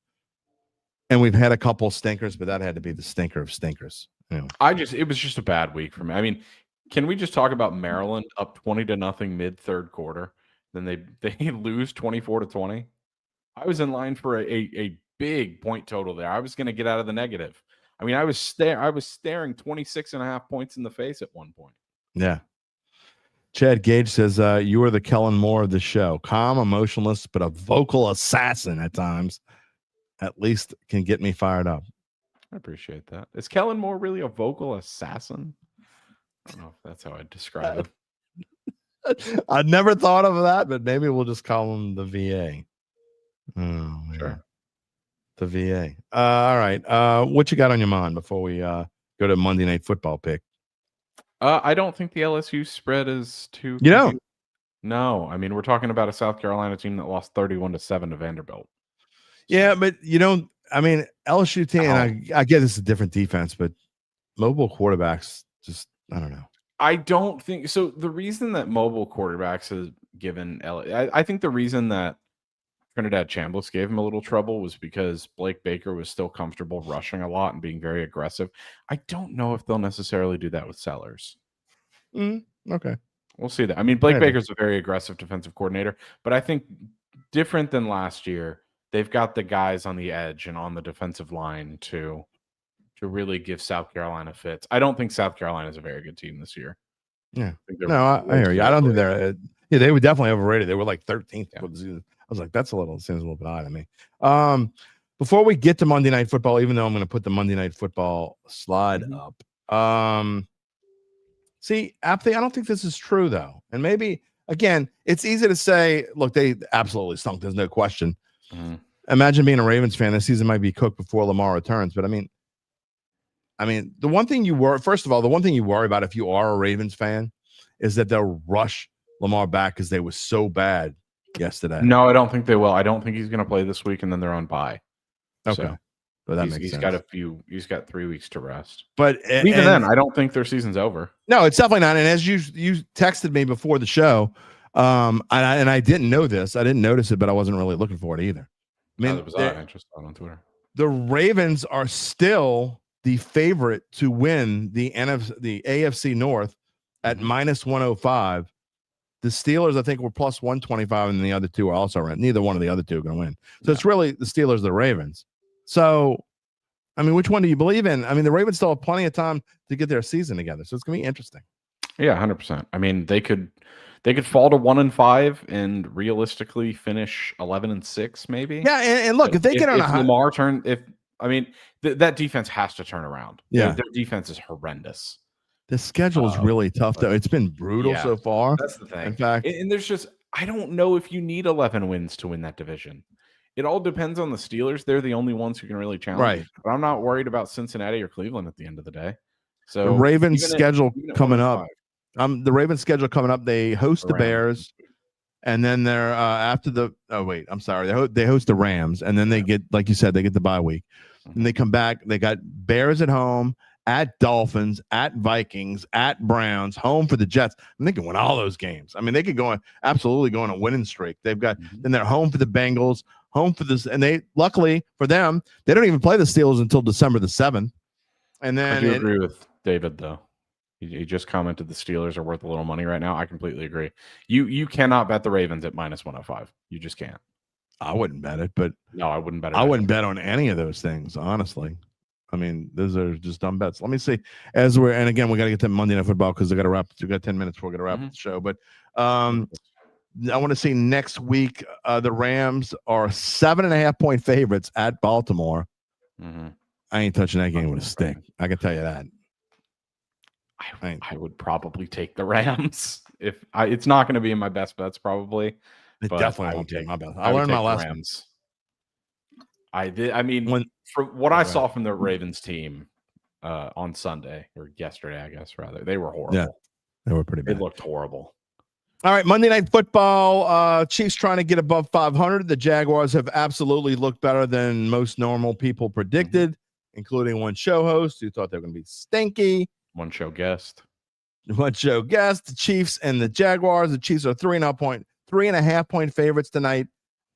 And we've had a couple stinkers, but that had to be the stinker of stinkers. Anyway. It was just a bad week for me. I mean, can we just talk about Maryland up 20-0 mid third quarter? Then they lose 24-20. I was in line for a big point total there. I was going to get out of the negative. I mean, I was staring 26.5 points in the face at one point. Yeah. Chad Gage says, you are the Kellen Moore of the show. Calm, emotionless, but a vocal assassin at times. At least can get me fired up. I appreciate that. Is Kellen Moore really a vocal assassin? I don't know if that's how I'd describe it. I never thought of that, but maybe we'll just call him the VA. Oh, sure. The VA. All right. What you got on your mind before we go to Monday Night Football pick? I don't think the LSU spread is too. You know? No. I mean, we're talking about a South Carolina team that lost 31-7 to Vanderbilt. Yeah, but I mean, LSU team, and I get this is a different defense, but mobile quarterbacks just, I don't know. I don't think so. The reason that mobile quarterbacks has given I think the reason that Trinidad Chambliss gave him a little trouble was because Blake Baker was still comfortable rushing a lot and being very aggressive. I don't know if they'll necessarily do that with Sellers. Okay. We'll see that. I mean, Blake Baker's a very aggressive defensive coordinator, but I think different than last year, they've got the guys on the edge and on the defensive line to really give South Carolina fits. I don't think South Carolina is a very good team this year. Yeah. I hear you. I don't think they're they were definitely overrated. They were like 13th. Yeah. I was like, seems a little bit odd to me. Before we get to Monday Night Football, even though I'm going to put the Monday Night Football slide up. See, Apathy, I don't think this is true, though. And maybe, again, it's easy to say, look, they absolutely stunk. There's no question. Imagine being a Ravens fan. This season might be cooked before Lamar returns. But I mean, the one thing you worry about if you are a Ravens fan is that they'll rush Lamar back because they were so bad yesterday. No, I don't think they will. I don't think he's going to play this week, and then they're on bye. Okay, so but that makes sense. He's got 3 weeks to rest. But even then, I don't think their season's over. No, it's definitely not. And as you texted me before the show, and I didn't know this. I didn't notice it, but I wasn't really looking for it either. I mean, I just saw it on Twitter. The Ravens are still the favorite to win the AFC North at -105. The Steelers, I think, were plus 125, and the other two are also right. Neither one of the other two are going to win. So it's really the Steelers, the Ravens. So, I mean, which one do you believe in? I mean, the Ravens still have plenty of time to get their season together, so it's going to be interesting. Yeah, 100%. I mean, they could fall to 1-5 and realistically finish 11-6, maybe. Yeah, and look, if they get on a Lamar turn, that defense has to turn around. Yeah, their defense is horrendous. The schedule is really tough, though. It's been brutal so far. That's the thing. In fact, and there's just, I don't know if you need 11 wins to win that division. It all depends on the Steelers. They're the only ones who can really challenge. Right. But I'm not worried about Cincinnati or Cleveland at the end of the day. So the Ravens schedule coming up. The Ravens schedule coming up. They host the Bears, and then they're after the. Oh wait, I'm sorry. They host the Rams, and then they get, like you said, they get the bye week, and they come back. They got Bears at home, at Dolphins, at Vikings, at Browns, home for the Jets. And they can win all those games. I mean, they could absolutely go on a winning streak. They've got then they're home for the Bengals, home for this, and they luckily for them, they don't even play the Steelers until December the 7th. And then I do agree with David though. He just commented the Steelers are worth a little money right now. I completely agree. You cannot bet the Ravens at -105. You just can't. I wouldn't bet it, but no, I wouldn't bet it. I wouldn't bet on any of those things, honestly. I mean, those are just dumb bets. Let me see. And again, we got to get to Monday Night Football because we got to wrap. We got 10 minutes before we got to wrap the show. But I want to see next week. The Rams are 7.5-point favorites at Baltimore. I ain't touching that game with a stick. I can tell you that. I would probably take the Rams. It's not going to be in my best bets, probably. It definitely won't be my best. I would learned take my the lesson. Rams. I mean, from what I saw from the Ravens team on Sunday or yesterday, I guess rather, they were horrible. Yeah, they were pretty bad. They looked horrible. All right, Monday Night Football. Chiefs trying to get above 500. The Jaguars have absolutely looked better than most normal people predicted, including one show host who thought they were going to be stinky. One show guest. The Chiefs and the Jaguars. The Chiefs are 3.5-point favorites tonight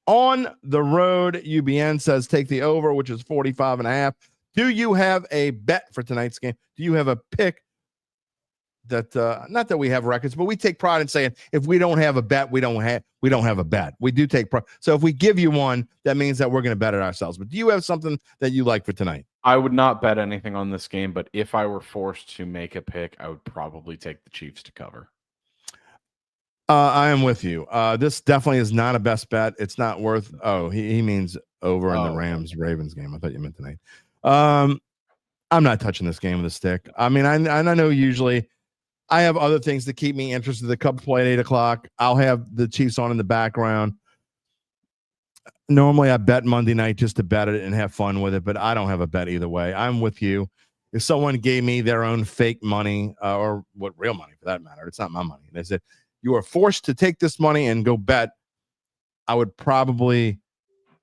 on the road. UBN says take the over, which is 45.5. Do you have a bet for tonight's game? Do you have a pick that not that we have records, but we take pride in saying if we don't have a bet, we don't have a bet. We do take pride. So if we give you one, that means that we're going to bet it ourselves. But do you have something that you like for tonight? I would not bet anything on this game, but if I were forced to make a pick, I would probably take the Chiefs to cover. I am with you. This definitely is not a best bet. It's not worth. Oh, he means over in the Rams-Ravens game. I thought you meant tonight. I'm not touching this game with a stick. I mean, I know usually I have other things to keep me interested. The Cubs play at 8:00. I'll have the Chiefs on in the background. Normally, I bet Monday night just to bet it and have fun with it, but I don't have a bet either way. I'm with you. If someone gave me their own fake money or real money for that matter, it's not my money. They said, you are forced to take this money and go bet. I would probably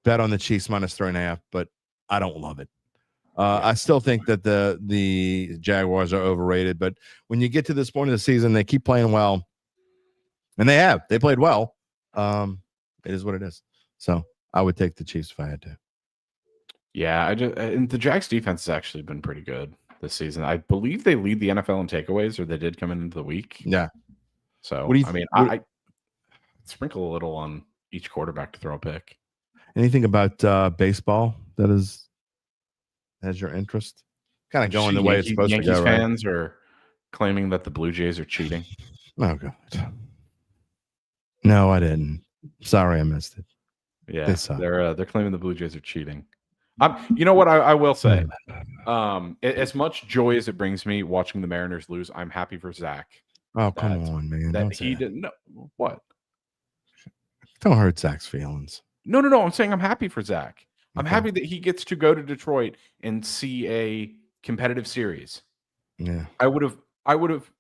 bet on the Chiefs minus 3.5, but I don't love it. I still think that the Jaguars are overrated, but when you get to this point of the season, they keep playing well, and they played well. It is what it is. So I would take the Chiefs if I had to. Yeah, and the Jags defense has actually been pretty good this season. I believe they lead the NFL in takeaways, or they did come into the week. Yeah. So I sprinkle a little on each quarterback to throw a pick. Anything about baseball that has your interest? Kind of going the way it's supposed to go. Yankees fans are claiming that the Blue Jays are cheating. Oh God. No, I didn't. Sorry, I missed it. Yeah, they're claiming the Blue Jays are cheating. You know what I will say? As much joy as it brings me watching the Mariners lose, I'm happy for Zach. Oh, come on, man. That he didn't know. What? Don't hurt Zach's feelings. No. I'm saying I'm happy for Zach. I'm happy that he gets to go to Detroit and see a competitive series. Yeah. I would have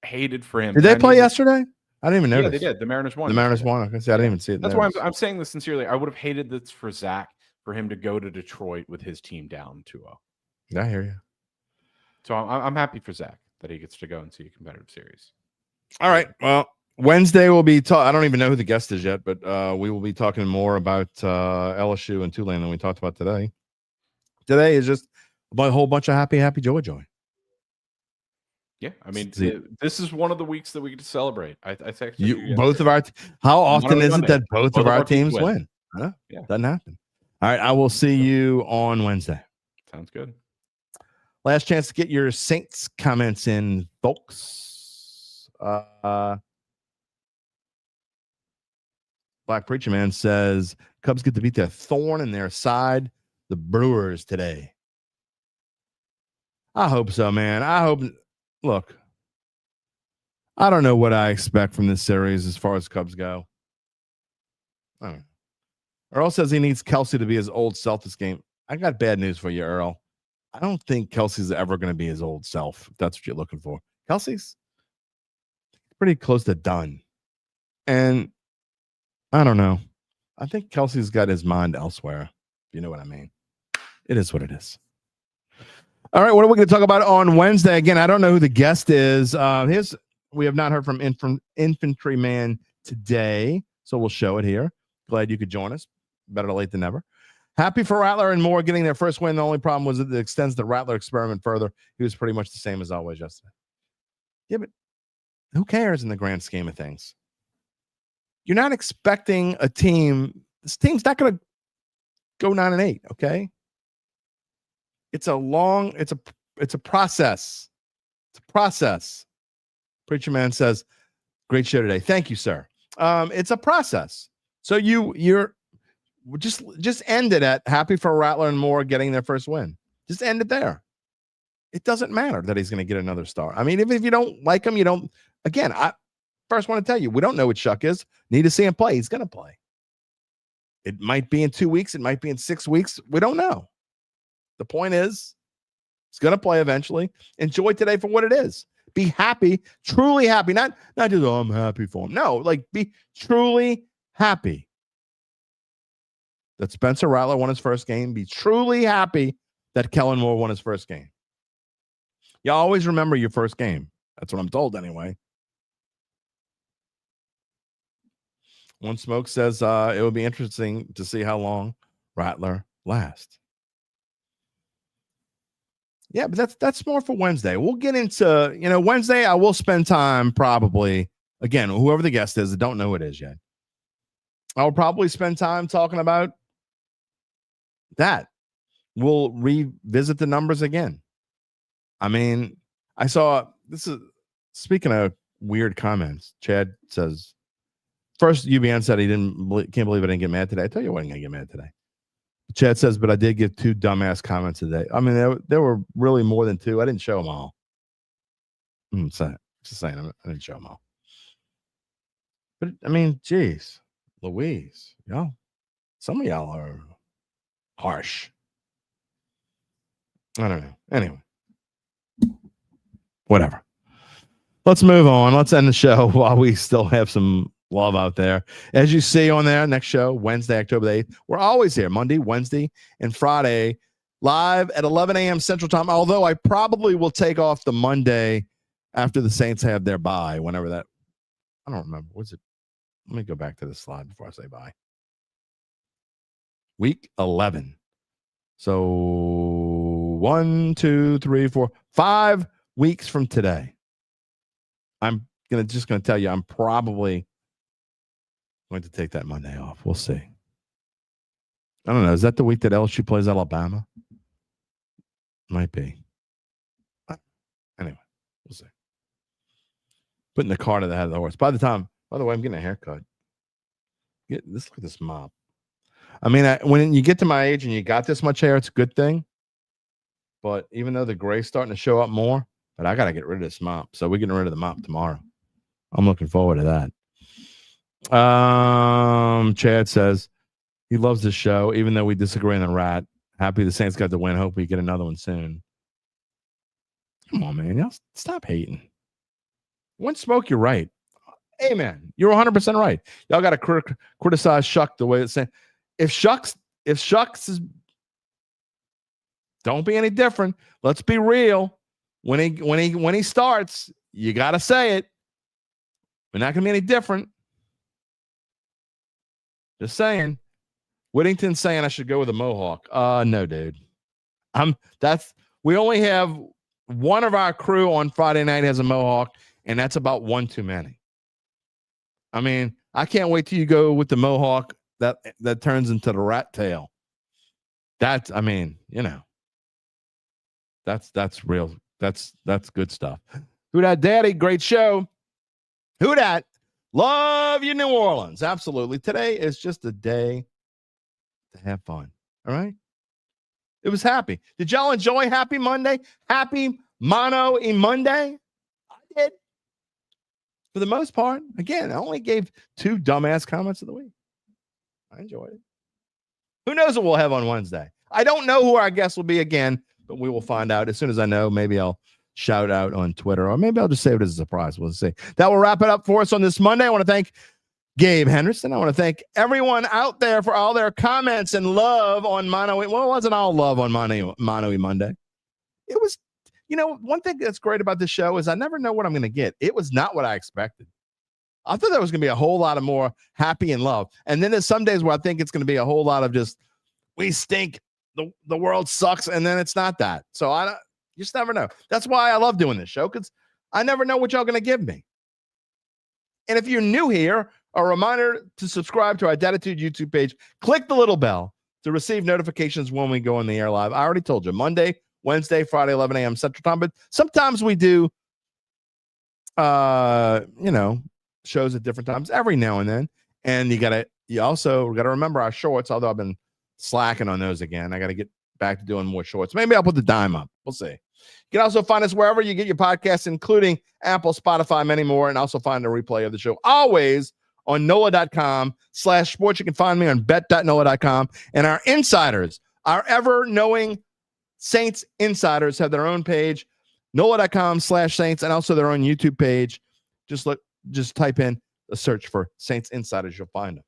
hated for him. Did they play yesterday? I didn't even notice. Yeah, they did. The Mariners won. The Mariners won. I didn't even see it. That's why I'm saying this sincerely. I would have hated this for Zach, for him to go to Detroit with his team down 2-0. I hear you. So I'm happy for Zach that he gets to go and see a competitive series. All right. Well, Wednesday we'll be I don't even know who the guest is yet, but we will be talking more about LSU and Tulane than we talked about today. Today is just a whole bunch of happy joy. Yeah, I mean, this is one of the weeks that we get to celebrate. I think both of our. How often is it that both of our teams win? Huh? Yeah, doesn't happen. All right, I will see you on Wednesday. Sounds good. Last chance to get your Saints comments in, folks. Black Preacher Man says Cubs get to beat their thorn in their side, the Brewers, today. I hope so, man. Look, I don't know what I expect from this series as far as Cubs go. I don't know. Earl says he needs Kelsey to be his old self this game. I got bad news for you, Earl. I don't think Kelsey's ever going to be his old self, if that's what you're looking for. Kelsey's pretty close to done. And I don't know. I think Kelsey's got his mind elsewhere, if you know what I mean. It is what it is. All right, what are we going to talk about on Wednesday? Again, I don't know who the guest is. We have not heard from Infantryman today, so we'll show it here. Glad you could join us. Better late than never. Happy for Rattler and Moore getting their first win. The only problem was that it extends the Rattler experiment further. He was pretty much the same as always yesterday. Yeah, but who cares in the grand scheme of things? You're not expecting a team. This team's not going to go 9-8, okay? It's a process. It's a process. Preacher Man says, great show today. Thank you, sir. It's a process. So you're just end it at happy for Rattler and Moore getting their first win. Just end it there. It doesn't matter that he's going to get another star. I mean, if you don't like him, you don't. Again, I first want to tell you, we don't know what Shuck is. Need to see him play. He's going to play. It might be in 2 weeks. It might be in 6 weeks. We don't know. The point is, he's going to play eventually. Enjoy today for what it is. Be happy, truly happy. Not just, oh, I'm happy for him. No, like be truly happy that Spencer Rattler won his first game. Be truly happy that Kellen Moore won his first game. You always remember your first game. That's what I'm told anyway. One Smoke says it would be interesting to see how long Rattler lasts. Yeah, but that's more for Wednesday. We'll get into, Wednesday I will spend time probably, again, whoever the guest is, I don't know who it is yet. I'll probably spend time talking about that. We'll revisit the numbers again. I mean, I saw, this is, speaking of weird comments, Chad says, first UBN said he can't believe I didn't get mad today. I tell you I wasn't going to get mad today. Chad says, but I did give 2 dumbass comments today. I mean, there were really more than 2. I didn't show them all. Just saying, I didn't show them all. But, I mean, geez, Louise, some of y'all are harsh. I don't know. Anyway, whatever. Let's move on. Let's end the show while we still have some love out there. As you see on there, next show, Wednesday, October 8th. We're always here, Monday, Wednesday, and Friday, live at 11 a.m. Central Time, although I probably will take off the Monday after the Saints have their bye, whenever that, I don't remember. What's it? Let me go back to the slide before I say bye. Week 11. So 1, 2, 3, 4, 5 weeks from today. I'm just gonna tell you, I'm probably going to take that Monday off. We'll see. I don't know. Is that the week that LSU plays Alabama? Might be. Anyway, we'll see. Putting the cart to the head of the horse. By the way, I'm getting a haircut. Look at this mop. I mean, when you get to my age and you got this much hair, it's a good thing. But even though the gray's starting to show up more, but I got to get rid of this mop. So we're getting rid of the mop tomorrow. I'm looking forward to that. Chad says he loves the show, even though we disagree on the rat. Happy the Saints got the win. Hope we get another one soon. Come on, man. Y'all stop hating. One Smoke, you're right. Amen. You're 100% right. Y'all got to criticize Shuck the way it's saying. If Shucks is, don't be any different. Let's be real. When he starts, you got to say it. We're not gonna be any different. Just saying. Whittington's saying I should go with a mohawk. No, dude. We only have one of our crew on Friday night has a mohawk, and that's about one too many. I mean, I can't wait till you go with the mohawk that turns into the rat tail. That's real. That's good stuff. Who dat daddy? Great show. Who dat? Love you, New Orleans. Absolutely. Today is just a day to have fun. All right. It was happy. Did y'all enjoy Happy Monday? Happy Mano E Monday? I did. For the most part. Again, I only gave 2 dumbass comments of the week. I enjoyed it. Who knows what we'll have on Wednesday? I don't know who our guest will be again, but we will find out as soon as I know. Maybe I'll shout out on Twitter, or maybe I'll just save it as a surprise. We'll see. That will wrap it up for us on this Monday. I want to thank Gabe Henderson. I want to thank everyone out there for all their comments and love on Mano E. Well, it wasn't all love on Mano E Monday. It was, one thing that's great about this show is I never know what I'm going to get. It was not what I expected. I thought there was going to be a whole lot of more happy and love. And then there's some days where I think it's going to be a whole lot of just, we stink, the world sucks, and then it's not that. So you just never know. That's why I love doing this show, because I never know what y'all going to give me. And if you're new here, a reminder to subscribe to our Dattitude YouTube page. Click the little bell to receive notifications when we go on the air live. I already told you, Monday, Wednesday, Friday, 11 a.m. Central Time. But sometimes we do, shows at different times every now and then. And you also got to remember our shorts, although I've been slacking on those again. I got to get back to doing more shorts. Maybe I'll put the dime up. We'll see. You can also find us wherever you get your podcasts, including Apple, Spotify, many more, and also find a replay of the show always on NOLA.com/sports. You can find me on bet.NOLA.com. And our insiders, our ever-knowing Saints insiders, have their own page, NOLA.com/Saints, and also their own YouTube page. Just type in a search for Saints Insiders. You'll find them.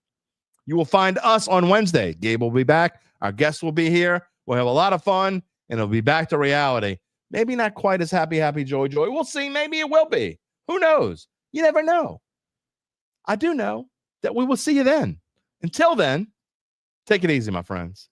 You will find us on Wednesday. Gabe will be back. Our guests will be here. We'll have a lot of fun, and it'll be back to reality. Maybe not quite as happy, joy. We'll see. Maybe it will be. Who knows? You never know. I do know that we will see you then. Until then, take it easy, my friends.